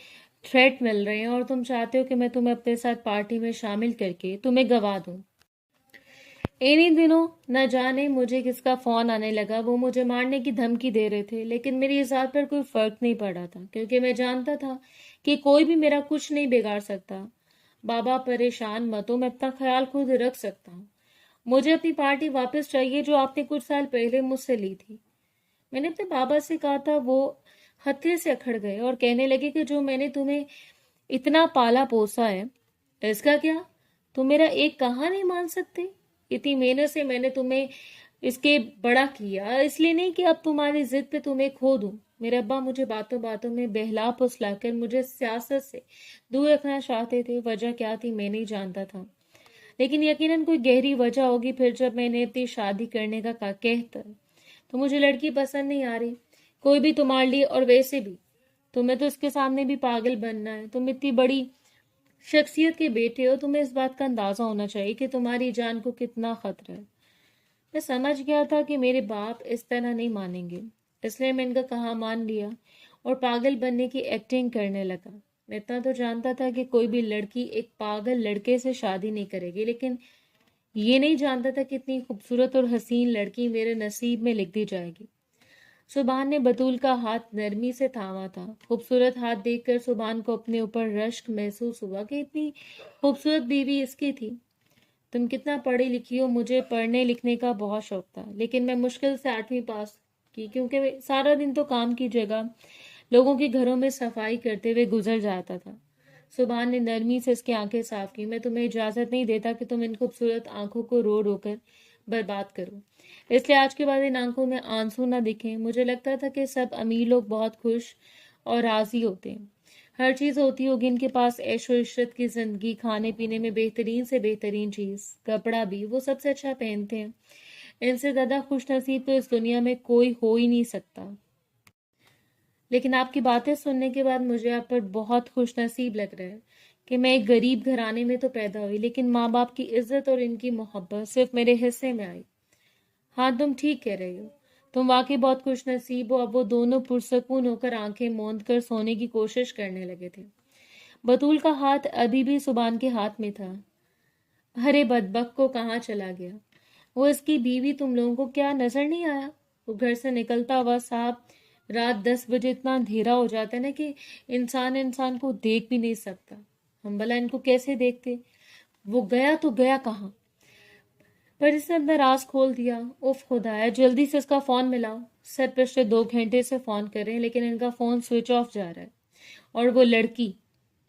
A: थ्रेट मिल रहे हैं और तुम चाहते हो कि मैं तुम्हें अपने साथ पार्टी में शामिल करके तुम्हें गवा दूं। इन्हीं दिनों न जाने मुझे किसका फोन आने लगा। वो मुझे मारने की धमकी दे रहे थे, लेकिन मेरी इस बात पर कोई फर्क नहीं पड़ा था क्योंकि मैं जानता था कि कोई भी मेरा कुछ नहीं बिगाड़ सकता। बाबा परेशान मत हो, मैं अपना ख्याल खुद रख सकता हूँ। मुझे अपनी पार्टी वापस चाहिए जो आपने कुछ साल पहले मुझसे ली थी। मैंने अपने बाबा से कहा था। वो हत्थे से अखड़ गए और कहने लगे कि जो मैंने तुम्हें इतना पाला पोसा है, इसका क्या? तुम मेरा एक कहा नहीं मान सकते? इतनी मेहनत से मैंने तुम्हें इसके बड़ा किया, इसलिए नहीं कि अब तुम्हारी जिद पे तुम्हें खो दूं। मेरे अब्बा मुझे बातों बातों में बहला फुसलाकर मुझे सियासत से दूर रखना चाहते थे। वजह क्या थी मैं नहीं जानता था, लेकिन यकीनन कोई गहरी वजह होगी। फिर जब मैंने अपनी शादी करने का कहता तो मुझे लड़की पसंद नहीं आ रही, कोई भी तुम्हारे लिए। और वैसे भी तुम्हें तो इसके सामने भी पागल बनना है। तुम इतनी बड़ी शख्सियत के बेटे हो, तुम्हें इस बात का अंदाजा होना चाहिए कि तुम्हारी जान को कितना खतरा है। मैं समझ गया था कि मेरे बाप इस तरह नहीं मानेंगे, इसलिए मैं इनका कहा मान लिया और पागल बनने की एक्टिंग करने लगा। मैं इतना तो जानता था कि कोई भी लड़की एक पागल लड़के से शादी नहीं करेगी, लेकिन ये नहीं जानता था कि इतनी खूबसूरत और हसीन लड़की मेरे नसीब में लिख दी जाएगी। सुभान ने बतूल का हाथ नरमी से थामा था। खूबसूरत हाथ देखकर सुभान को अपने ऊपर रश्क महसूस हुआ कि इतनी खूबसूरत बीवी इसकी थी। तुम कितना पढ़ी लिखी हो? मुझे पढ़ने लिखने का बहुत शौक था, लेकिन मैं मुश्किल से 8वीं पास की, क्योंकि सारा दिन तो काम की जगह लोगों के घरों में सफाई करते हुए गुजर जाता था। सुभान ने नरमी से इसकी आंखें साफ की। मैं तुम्हें इजाजत नहीं देता कि तुम इन खूबसूरत आंखों को रो रो कर बर्बाद करो, इसलिए आज के बाद इन आंखों में आंसू ना दिखे। मुझे लगता था कि सब अमीर लोग बहुत खुश और राजी होते हैं, हर चीज होती होगी इनके पास, ऐशो इशरत की जिंदगी, खाने पीने में बेहतरीन से बेहतरीन चीज, कपड़ा भी वो सबसे अच्छा पहनते हैं। इनसे ज्यादा खुश नसीब तो इस दुनिया में कोई हो ही नहीं सकता। लेकिन आपकी बातें सुनने के बाद मुझे आप पर बहुत खुश नसीब लग रहा है कि मैं एक गरीब घराने में तो पैदा हुई, लेकिन माँ बाप की इज्जत और इनकी मोहब्बत सिर्फ मेरे हिस्से में आई। हाँ, तुम ठीक कह रही हो, तुम वाकई बहुत खुश नसीब हो। अब वो दोनों पुरसकून होकर आंखें मूंद कर सोने की कोशिश करने लगे थे। बतूल का हाथ अभी भी सुभान के हाथ में था। अरे बदबक को कहाँ चला गया? वो इसकी बीवी तुम लोगों को क्या नजर नहीं आया? वो घर से निकलता हुआ साहब, रात 10 बजे इतना अंधेरा हो जाता है ना कि इंसान इंसान को देख भी नहीं सकता। हम भला इनको कैसे देखते? वो गया तो गया कहाँ? पर इसने अपना राज खोल दिया। उफ खुदाया, जल्दी से इसका फोन मिलाओ। सर पिछले 2 घंटे से फोन कर रहे हैं, लेकिन इनका फोन स्विच ऑफ जा रहा है। और वो लड़की,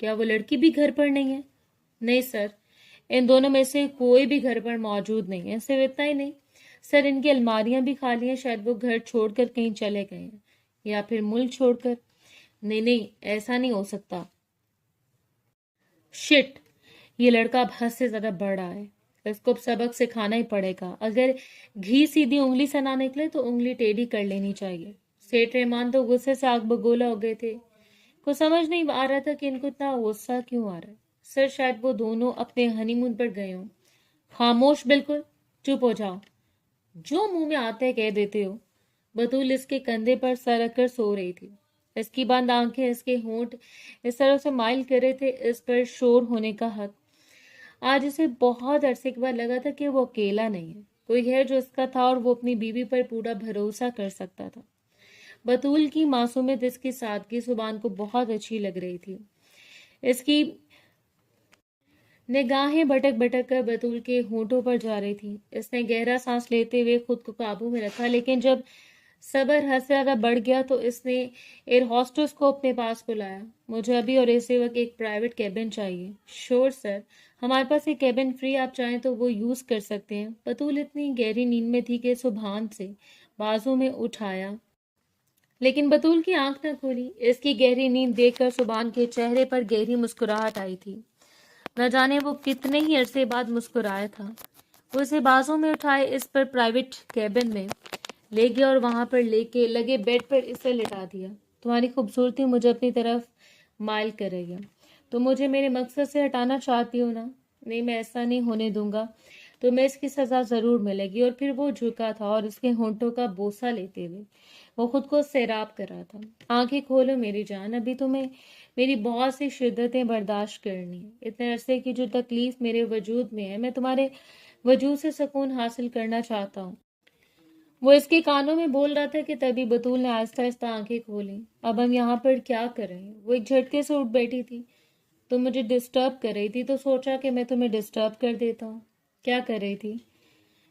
A: क्या वो लड़की भी घर पर नहीं है? नहीं सर, इन दोनों में से कोई भी घर पर मौजूद नहीं है। सिर्फ इतना ही नहीं सर, इनकी अलमारियां भी खाली हैं। शायद वो घर छोड़कर कहीं चले गए हैं, या फिर मुल्क छोड़कर। नहीं नहीं, ऐसा नहीं हो सकता। शिट, ये लड़का अब हद से ज्यादा बढ़ रहा है। इसको अब सबक सिखाना ही पड़ेगा। अगर घी सीधी उंगली से ना निकले तो उंगली टेढ़ी कर लेनी चाहिए। सेठ रहमान तो गुस्से से आग बगोला हो गए थे। को समझ नहीं आ रहा था कि इनको इतना गुस्सा क्यों आ रहा है। सर, शायद वो दोनों अपने हनीमून पर गए हों। खामोश, बिल्कुल चुप हो जाओ, जो मुंह में आता है कह देते हो। बतूल इसके कंधे पर सर रखकर सो रही थी। इसकी बंद आंखें, इसके होंठ इस तरह से माइल कर रहे थे, इस पर शोर होने का हक। आज इसे बहुत अरसे के बाद लगा था कि वो अकेला नहीं है, कोई है जो इसका था, और वो अपनी बीवी पर पूरा भरोसा कर सकता था। बतूल की मासूमियत, इसकी सादगी सुभान को बहुत अच्छी लग रही थी। इसकी निगाहें भटक भटक कर बतूल के होंठों पर जा रही थी। इसने गहरा सांस लेते हुए खुद को काबू में रखा, लेकिन जब सबर हद से ज्यादा बढ़ गया तो इसने एयर होस्टेस को अपने पास बुलाया। मुझे अभी और इसी वक्त एक प्राइवेट कैबिन चाहिए। श्योर सर, हमारे पास एक कैबिन फ्री, आप चाहें तो वो यूज कर सकते हैं। बतूल इतनी गहरी नींद में थी कि सुभान से बाजू में उठाया, लेकिन बतूल की आंख न खोली। इसकी गहरी नींद देखकर सुभान के चेहरे पर गहरी मुस्कुराहट आई थी। न जाने वो कितने ही अरसे बाद मुस्कुराया था। वो इसे बाजू में उठाए इस पर प्राइवेट कैबिन में ले गया और वहां पर लेके लगे बेड पर इसे लिटा दिया। तुम्हारी खूबसूरती मुझे अपनी तरफ माइल कर रही है। तो मुझे मेरे मकसद से हटाना चाहती हो ना? नहीं, मैं ऐसा नहीं होने दूंगा। तो मैं इसकी सजा जरूर मिलेगी। और फिर वो झुका था और उसके होंठों का बोसा लेते हुए वो खुद को सैराब कर रहा था। आंखें खोलो मेरी जान, अभी तुम्हें मेरी बहुत सी शिद्दतें बर्दाश्त करनी है। इतने अरसे की जो तकलीफ मेरे वजूद में है, मैं तुम्हारे वजूद से सुकून हासिल करना चाहता हूँ। वो इसके कानों में बोल रहा था कि तभी बतूल ने आहिस्ता आहिस्ता आंखें खोली। अब हम यहाँ पर क्या कर रहे हैं? वो एक झटके से उठ बैठी थी। तुम मुझे डिस्टर्ब कर रही थी, तो सोचा कि मैं तुम्हें डिस्टर्ब कर देता हूँ। क्या कर रही थी?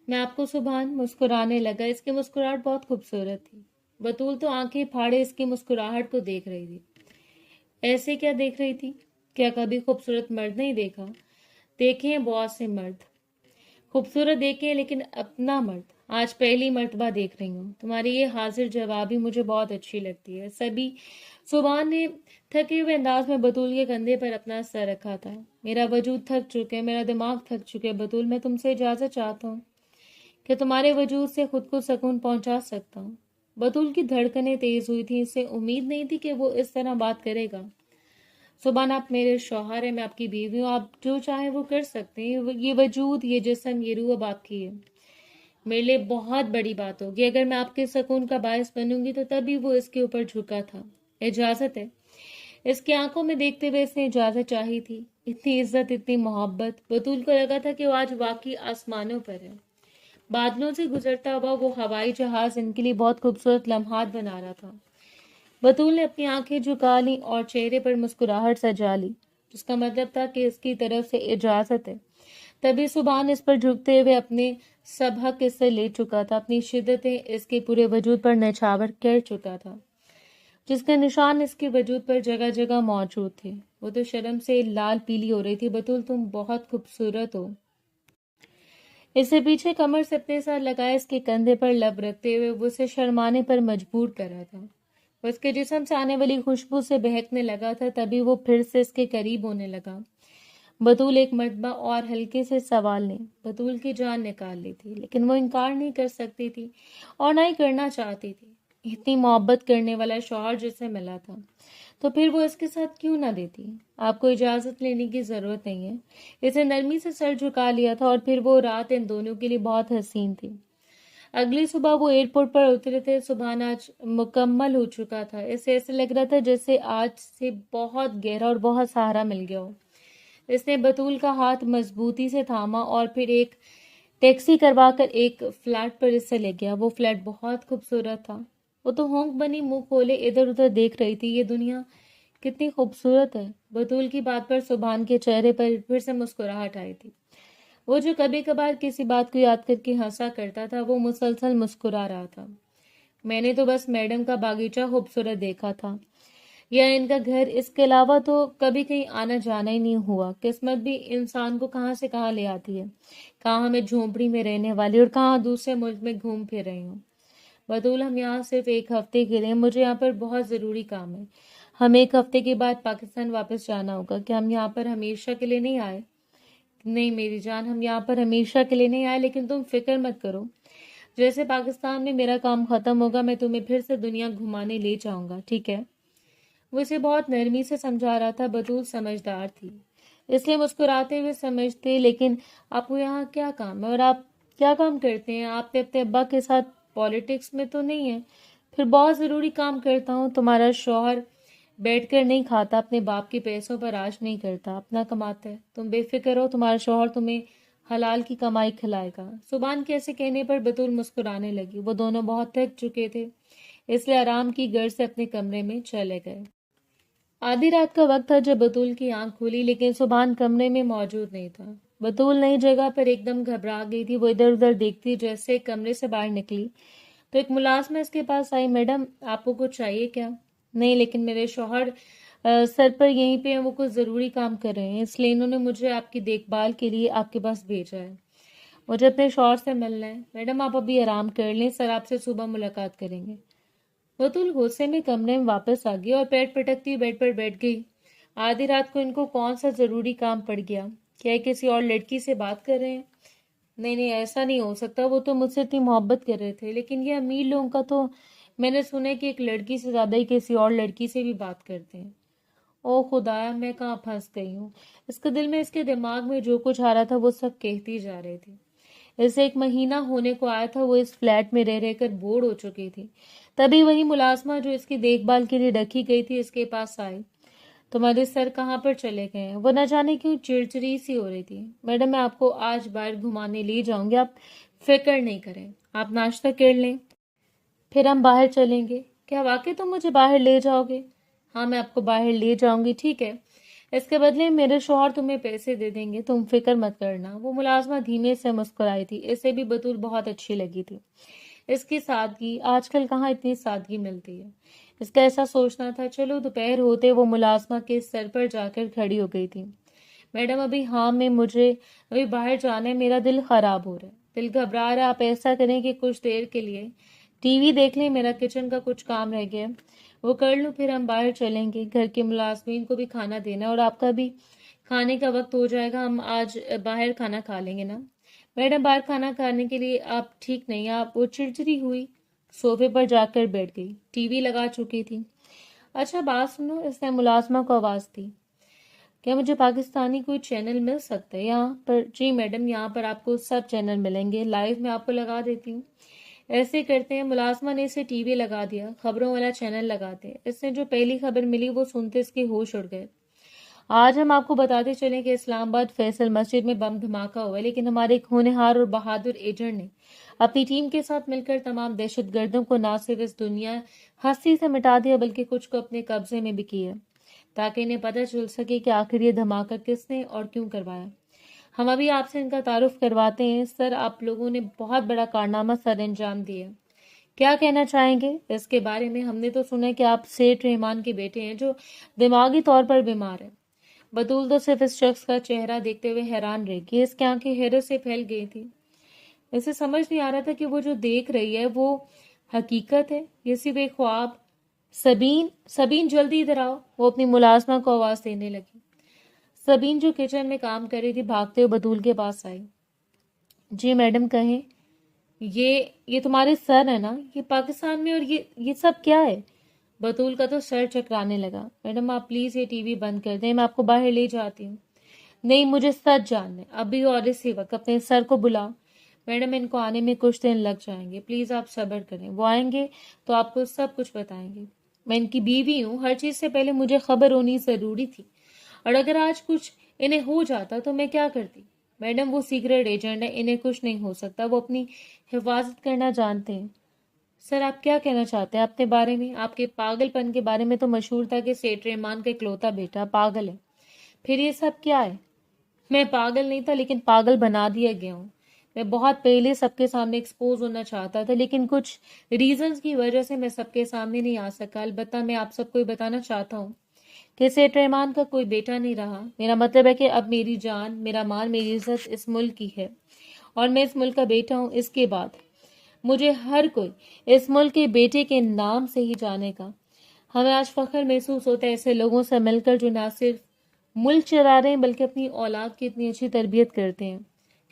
A: मैं आपको सुभान मुस्कुराने लगा। इसकी मुस्कुराहट बहुत खूबसूरत थी। बतूल तो आंखें फाड़े इसकी मुस्कुराहट को देख रही थी। ऐसे क्या देख रही थी? क्या कभी खूबसूरत मर्द नहीं देखा? देखे हैं बहुत से मर्द, खूबसूरत देखे हैं, लेकिन अपना मर्द आज पहली मर्तबा देख रही हूँ। तुम्हारी ये हाजिर जवाबी मुझे बहुत अच्छी लगती है। सभी सुभान ने थके हुए अंदाज में बतूल के कंधे पर अपना सर रखा था। मेरा वजूद थक चुके, मेरा दिमाग थक चुके। बतूल, मैं तुमसे इजाजत चाहता हूँ कि तुम्हारे वजूद से खुद को सुकून पहुंचा सकता हूँ। बतूल की धड़कनें तेज हुई थी। इससे उम्मीद नहीं थी कि वो इस तरह बात करेगा। सुभान, आप मेरे शौहर हैं, मैं आपकी बीवी हूँ। आप जो चाहे वो कर सकते हैं। ये वजूद, ये जिस्म, ये रूह अब आपकी है। मेरे लिए बहुत बड़ी बात होगी अगर मैं आपके सुकून का बायस बनूंगी। तो तभी वो इसके ऊपर झुका था। इजाजत है? इसकी आंखों में देखते हुए इसने इजाजत चाही थी। इतनी इज्जत, इतनी मोहब्बत। बतूल को लगा था कि वो आज वाकई आसमानों पर है। बादलों से गुजरता हुआ वो हवाई जहाज इनके लिए बहुत खूबसूरत लम्हात बना रहा था। बतूल ने अपनी आंखें झुका ली और चेहरे पर मुस्कुराहट सजा ली, जिसका मतलब था कि इसकी तरफ से इजाजत है। तभी सुभान इस पर झुकते हुए अपने सब हक इससे ले चुका था, अपनी शिद्दतें इसके पूरे वजूद पर नछावर कर चुका था, जिसके निशान इसके वजूद पर जगह जगह मौजूद थे। वो तो शर्म से लाल पीली हो रही थी। बतूल, तुम बहुत खूबसूरत हो। इससे पीछे कमर से अपने साथ लगाए इसके कंधे पर लब रखते हुए वो उसे शर्माने पर मजबूर कर रहा था। वो इसके जिस्म से आने वाली खुशबू से बहकने लगा था। तभी वो फिर से इसके करीब होने लगा। बतूल एक मर्तबा और हल्के से सवाल ने बतूल की जान निकाल ली थी, लेकिन वो इनकार नहीं कर सकती थी और ना ही करना चाहती थी। इतनी मोहब्बत करने वाला शौहर जिसे मिला था, तो फिर वो इसके साथ क्यों ना देती। आपको इजाजत लेने की जरूरत नहीं है। इसे नरमी से सर झुका लिया था और फिर वो रात इन दोनों के लिए बहुत हसीन थी। अगली सुबह वो एयरपोर्ट पर उतरे थे। सुबह आज मुकम्मल हो चुका था। इसे ऐसे लग रहा था जैसे आज से बहुत गहरा और बहुत सहारा मिल गया हो। इसने बतूल का हाथ मजबूती से थामा और फिर एक टैक्सी करवाकर एक फ्लैट पर इससे ले गया। वो फ्लैट बहुत खूबसूरत था। वो तो होंक बनी मुंह खोले इधर उधर देख रही थी। ये दुनिया कितनी खूबसूरत है। बतूल की बात पर सुभान के चेहरे पर फिर से मुस्कुराहट आई थी। वो जो कभी कभार किसी बात को याद करके हंसा करता था, वो मुसलसल मुस्कुरा रहा था। मैंने तो बस मैडम का बागीचा खूबसूरत देखा था, या इनका घर, इसके अलावा तो कभी कहीं आना जाना ही नहीं हुआ। किस्मत भी इंसान को कहाँ से कहाँ ले आती है। कहाँ हमें झोंपड़ी में रहने वाली और कहाँ दूसरे मुल्क में घूम फिर रही हूँ। बतूल, हम यहाँ सिर्फ एक हफ्ते के लिए, मुझे यहाँ पर बहुत ज़रूरी काम है। हमें एक हफ्ते के बाद पाकिस्तान वापस जाना होगा। क्या हम यहाँ पर हमेशा के लिए नहीं आए? नहीं मेरी जान, हम यहाँ पर हमेशा के लिए नहीं आए, लेकिन तुम फिक्र मत करो। जैसे पाकिस्तान में मेरा काम खत्म होगा, मैं तुम्हें फिर से दुनिया घुमाने ले जाऊंगा, ठीक है? वो इसे बहुत नरमी से समझा रहा था। बतूल समझदार थी, इसलिए मुस्कुराते हुए समझते, लेकिन आपको यहाँ क्या काम है और आप क्या काम करते हैं? आपने अपने अब्बा के साथ पॉलिटिक्स में तो नहीं है? फिर बहुत ज़रूरी काम करता हूँ। तुम्हारा शौहर बैठकर नहीं खाता, अपने बाप के पैसों पर राज नहीं करता, अपना कमाता है। तुम बेफिक्र हो, तुम्हारा शौहर तुम्हें हलाल की कमाई खिलाएगा। सुभान के ऐसे कहने पर बतूल मुस्कुराने लगी। वो दोनों बहुत थक चुके थे, इसलिए आराम की गर्ज से अपने कमरे में चले गए। आधी रात का वक्त था जब बतूल की आंख खुली, लेकिन सुभान कमरे में मौजूद नहीं था। बतूल नई जगह पर एकदम घबरा गई थी। वो इधर उधर देखती, जैसे कमरे से बाहर निकली तो एक मुलाजमा इसके पास आई। मैडम, आपको कुछ चाहिए क्या? नहीं, लेकिन मेरे शौहर सर पर यहीं पे हैं, वो कुछ ज़रूरी काम कर रहे हैं, इसलिए इन्होंने मुझे आपकी देखभाल के लिए आपके पास भेजा है। मुझे अपने शौहर से मिलना है। मैडम, आप अभी आराम कर लें, सर आपसे सुबह मुलाकात करेंगे। बतूल गुस्से में कमरे में वापस आ गई और पैर पटकती हुई बेड पर बैठ गई। आधी रात को इनको कौन सा जरूरी काम पड़ गया? क्या ये किसी और लड़की से बात कर रहे हैं? नहीं नहीं, ऐसा नहीं हो सकता। वो तो मुझसे इतनी मोहब्बत कर रहे थे, लेकिन ये अमीर लोगों का तो मैंने सुना है कि एक लड़की से ज्यादा ही किसी और लड़की से भी बात करते हैं। ओ खुदाया, मैं कहाँ फंस गई हूँ। इसके दिल में, इसके दिमाग में जो कुछ आ रहा था वो सब कहती जा रही थी। इसे एक महीना होने को आया था। वो इस फ्लैट में रह रहकर बोर हो चुकी थी। तभी वही मुलाजमा जो इसकी देखभाल के लिए रखी गई थी इसके पास आई। तुम्हारे सर कहाँ पर चले गए हैं? वो न जाने क्यों चिड़चिड़ी सी हो रही थी। मैडम, मैं आपको आज बाहर घुमाने ले जाऊंगी, आप फिक्र नहीं करें। आप नाश्ता कर लें, फिर हम बाहर चलेंगे। क्या वाकई तुम मुझे बाहर ले जाओगे? हाँ, मैं आपको बाहर ले जाऊंगी, ठीक है। इसके बदले मेरे शौहर तुम्हें पैसे दे देंगे, तुम फिक्र मत करना। वो मुलाजमा धीमे से मुस्कुराई थी। इसे भी बतूल बहुत अच्छी लगी थी। इसकी सादगी, आजकल कहाँ इतनी सादगी मिलती है। इसका ऐसा सोचना था। चलो, दोपहर होते वो मुलाजमा के सर पर जाकर खड़ी हो गई थी। मैडम, अभी हाँ में मुझे अभी बाहर जाना है, मेरा दिल खराब हो रहा है, दिल घबरा रहा है। आप ऐसा करें कि कुछ देर के लिए टीवी देख लें, मेरा किचन का कुछ काम रह गया, वो कर लूँ, फिर हम बाहर चलेंगे। घर के मुलाजमीन को भी खाना देना है और आपका भी खाने का वक्त हो जाएगा, हम आज बाहर खाना खा लेंगे ना। मैडम, बाहर खाना खाने के लिए आप ठीक नहीं। आप वो चिड़चिड़ी हुई, सोफे पर जाकर बैठ गई। टीवी लगा चुकी थी। अच्छा बात सुनो, इसने मुलाजमा को आवाज दी। क्या मुझे पाकिस्तानी कोई चैनल मिल सकता है यहाँ पर? जी मैडम, यहाँ पर आपको सब चैनल मिलेंगे, लाइव में आपको लगा देती हूँ। ऐसे करते हैं। मुलाजमा ने इसे टीवी लगा दिया। खबरों वाला चैनल लगाते हैं। इसने जो पहली खबर मिली वो सुनते इसके होश उड़ गए। آج ہم آپ کو بتاتے چلیں کہ اسلام آباد فیصل مسجد میں بم دھماکہ ہوا ہے، لیکن ہمارے ایک ہونہار اور بہادر ایجنٹ نے اپنی ٹیم کے ساتھ مل کر تمام دہشت گردوں کو نہ صرف اس دنیا ہستی سے مٹا دیا بلکہ کچھ کو اپنے قبضے میں بھی کیا، تاکہ انہیں پتہ چل سکے کہ آخر یہ دھماکہ کس نے اور کیوں کروایا۔ ہم ابھی آپ سے ان کا تعارف کرواتے ہیں۔ سر، آپ لوگوں نے بہت بڑا کارنامہ سر انجام دیا، کیا کہنا چاہیں گے اس کے بارے میں؟ ہم نے تو سنا ہے کہ آپ سیٹھ رحمان کے بیٹے ہیں جو دماغی طور پر بیمار ہے۔ بطول تو صرف اس شخص کا چہرہ دیکھتے ہوئے حیران رہ گئی، اس کی آنکھیں حیرت سے پھیل گئی تھی۔ اسے سمجھ نہیں آ رہا تھا کہ وہ جو دیکھ رہی ہے وہ حقیقت ہے یا صرف ایک خواب۔ سبین جلدی ادھر آؤ، وہ اپنی ملازمہ کو آواز دینے لگی۔ سبین جو کچن میں کام کر رہی تھی بھاگتے ہوئے بطول کے پاس آئی۔ جی میڈم کہیں۔ یہ تمہارے سر ہے نا؟ یہ پاکستان میں، اور یہ سب کیا ہے؟ بطول کا تو سر چکرانے لگا۔ میڈم آپ پلیز یہ ٹی وی بند کر دیں، میں آپ کو باہر لے جاتی ہوں۔ نہیں، مجھے سچ جاننا ہے ابھی اور اسی وقت، اپنے سر کو بلاؤ۔ میڈم ان کو آنے میں کچھ دن لگ جائیں گے، پلیز آپ صبر کریں، وہ آئیں گے تو آپ کو سب کچھ بتائیں گے۔ میں ان کی بیوی ہوں، ہر چیز سے پہلے مجھے خبر ہونی ضروری تھی، اور اگر آج کچھ انہیں ہو جاتا تو میں کیا کرتی؟ میڈم وہ سیکرٹ ایجنٹ ہے، انہیں کچھ نہیں ہو سکتا، وہ اپنی حفاظت کرنا جانتے ہیں۔ سر آپ کیا کہنا چاہتے ہیں اپنے بارے میں؟ آپ کے پاگل پن کے بارے میں تو مشہور تھا کہ سیٹھ رحمان کا اکلوتا بیٹا پاگل ہے، پھر یہ سب کیا ہے؟ میں پاگل نہیں تھا لیکن پاگل بنا دیا گیا ہوں۔ میں بہت پہلے سب کے سامنے ایکسپوز ہونا چاہتا تھا، لیکن کچھ ریزنز کی وجہ سے میں سب کے سامنے نہیں آ سکا۔ البتہ میں آپ سب کو بتانا چاہتا ہوں کہ سیٹھ رحمان کا کوئی بیٹا نہیں رہا۔ میرا مطلب ہے کہ اب میری جان، میرا مال، میری عزت اس ملک کی ہے، اور میں اس ملک کا بیٹا ہوں۔ اس کے بعد مجھے ہر کوئی اس ملک کے بیٹے کے نام سے ہی جانے گا۔ ہمیں آج فخر محسوس ہوتا ہے ایسے لوگوں سے مل کر جو نہ صرف ملک چلا رہے ہیں بلکہ اپنی اولاد کی اتنی اچھی تربیت کرتے ہیں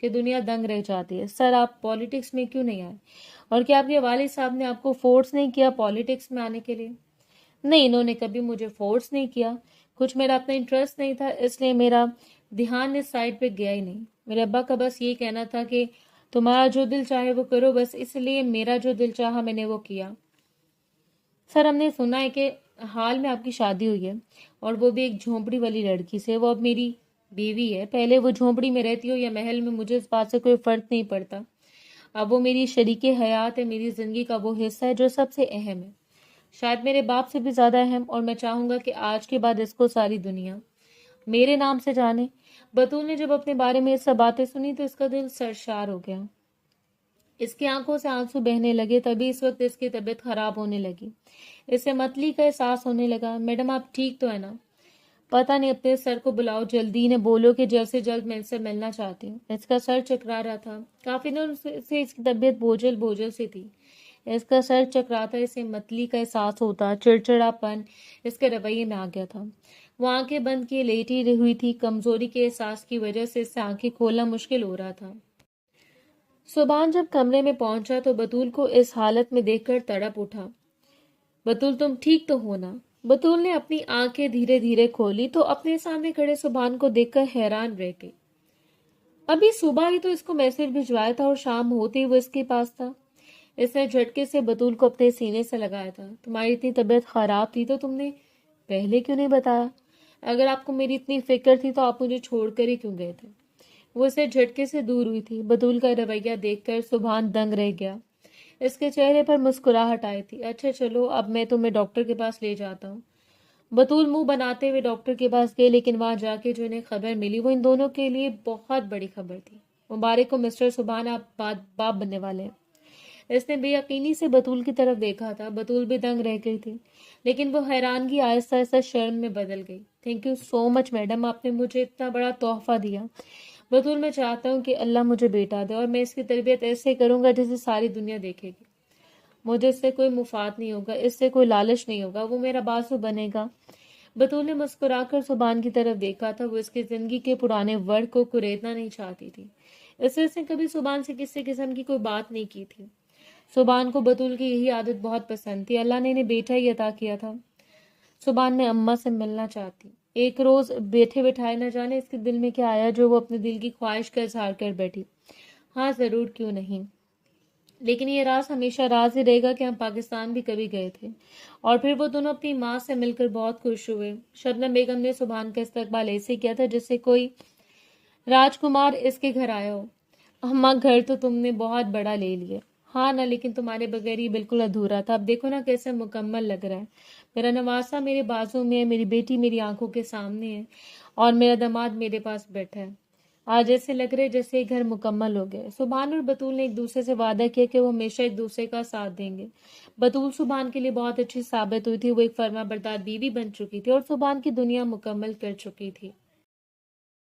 A: کہ دنیا دنگ رہ جاتی ہے۔ سر آپ پالیٹکس میں کیوں نہیں آئے؟ اور کیا آپ کے والد صاحب نے آپ کو فورس نہیں کیا پالیٹکس میں آنے کے لیے؟ نہیں، انہوں نے کبھی مجھے فورس نہیں کیا، کچھ میرا اپنا انٹرسٹ نہیں تھا، اس لیے میرا دھیان اس سائڈ پہ گیا ہی نہیں۔ میرے ابا کا بس یہ کہنا تھا کہ تمہارا جو دل چاہے وہ کرو، بس اس لیے میرا جو دل چاہا میں نے وہ کیا۔ سر ہم نے سنا ہے کہ حال میں آپ کی شادی ہوئی ہے، اور وہ بھی ایک جھونپڑی والی لڑکی سے۔ وہ اب میری بیوی ہے، پہلے وہ جھونپڑی میں رہتی ہو یا محل میں مجھے اس بات سے کوئی فرق نہیں پڑتا، اب وہ میری شریک حیات ہے، میری زندگی کا وہ حصہ ہے جو سب سے اہم ہے، شاید میرے باپ سے بھی زیادہ اہم، اور میں چاہوں گا کہ آج کے بعد اس کو ساری دنیا میرے نام سے جانے۔ بطول نے جب اپنے بارے میں یہ سب باتیں سنی تو اس کا دل سرشار ہو گیا، اس کی آنکھوں سے آنسو بہنے لگے۔ تبھی اس وقت اس کی طبیعت خراب ہونے لگی، اسے متلی کا احساس ہونے لگا۔ میڈم آپ ٹھیک تو ہے نا؟ پتہ نہیں، اپنے سر کو بلاؤ جلدی، انہیں بولو کہ جلد سے جلد میں ان سے ملنا چاہتی ہوں۔ اس کا سر چکرا رہا تھا، کافی دنوں سے اس کی طبیعت بوجھل سی تھی، اس کا سر چکراتا، اسے متلی کا احساس ہوتا، چڑچڑا پن اس کے رویے میں آ گیا تھا۔ وہ آنکھیں بند کیے لیٹی ہوئی تھی، کمزوری کے احساس کی وجہ سے اس سے آنکھیں کھولنا مشکل ہو رہا تھا۔ سبحان جب کمرے میں پہنچا تو بطول کو اس حالت میں دیکھ کر تڑپ اٹھا۔ بطول تم ٹھیک تو ہو نا؟ بطول نے اپنی آنکھیں دھیرے دھیرے کھولی تو اپنے سامنے کھڑے سبحان کو دیکھ کر حیران رہ گئی۔ ابھی صبح ہی تو اس کو میسج بھجوایا تھا اور شام ہوتے ہی وہ اس کے پاس تھا۔ اس نے جھٹکے سے بطول کو اپنے سینے سے لگایا تھا۔ تمہاری اتنی طبیعت خراب تھی تو تم نے پہلے کیوں نہیں بتایا؟ اگر آپ کو میری اتنی فکر تھی تو آپ مجھے چھوڑ کر ہی کیوں گئے تھے؟ وہ اسے جھٹکے سے دور ہوئی تھی۔ بطول کا رویہ دیکھ کر سبحان دنگ رہ گیا، اس کے چہرے پر مسکراہٹ آئی تھی۔ اچھا چلو اب میں تمہیں ڈاکٹر کے پاس لے جاتا ہوں۔ بطول منہ بناتے ہوئے ڈاکٹر کے پاس گئے، لیکن وہاں جا کے جو انہیں خبر ملی وہ ان دونوں کے لیے بہت بڑی خبر تھی۔ مبارک ہو مسٹر سبحان، آپ باپ بننے والے ہیں۔ اس نے بے یقینی سے بطول کی طرف دیکھا تھا، بطول بھی دنگ رہ گئی تھی، لیکن وہ حیرانگی آہستہ آہستہ شرم میں بدل گئی۔ Thank you so much madam, آپ نے مجھے اتنا بڑا تحفہ دیا۔ بطول میں چاہتا ہوں کہ اللہ مجھے بیٹا دے اور میں اس کی تربیت ایسے کروں گا جسے ساری دنیا دیکھے گی۔ مجھے اس سے کوئی مفاد نہیں ہوگا، اس سے کوئی لالچ نہیں ہوگا، وہ میرا بازو بنے گا۔ بطول نے مسکرا کر سبحان کی طرف دیکھا تھا، وہ اس کی زندگی کے پرانے ورڈ کو کریدنا نہیں چاہتی تھی، اس نے کبھی سبحان سے کسی قسم کی کوئی بات نہیں کی تھی۔ سبحان کو بطول کی یہی عادت بہت پسند تھی، اللہ نے انہیں بیٹا ہی عطا کیا تھا۔ سبحان میں اماں سے ملنا چاہتی، ایک روز بیٹھے بٹھائے نہ جانے اس کے دل میں کیا آیا جو وہ اپنے دل کی خواہش کا اظہار کر بیٹھی۔ ہاں ضرور، کیوں نہیں۔ لیکن یہ راز ہمیشہ راز ہی رہے گا کہ ہم پاکستان بھی کبھی گئے تھے۔ اور پھر وہ دونوں اپنی ماں سے مل کر بہت خوش ہوئے۔ شبنم بیگم نے سبحان کا استقبال ایسے کیا تھا جیسے کوئی راجکمار اس کے گھر آیا ہو۔ اماں، گھر تو تم نے بہت بڑا لے لیا۔ ہاں نا، لیکن تمہارے بغیر یہ بالکل ادھورا تھا۔ اب دیکھو نا کیسے مکمل لگ رہا ہے۔ میرا نواسا میرے بازو میں ہے، میری بیٹی میری آنکھوں کے سامنے ہے، اور میرا داماد میرے پاس بیٹھا ہے۔ آج ایسے لگ رہے جیسے یہ گھر مکمل ہو گئے۔ سبحان اور بطول نے ایک دوسرے سے وعدہ کیا کہ وہ ہمیشہ ایک دوسرے کا ساتھ دیں گے۔ بطول سبحان کے لیے بہت اچھی ثابت ہوئی تھی۔ وہ ایک فرما بردار بیوی بن چکی تھی اور سبحان کی دنیا مکمل کر چکی تھی۔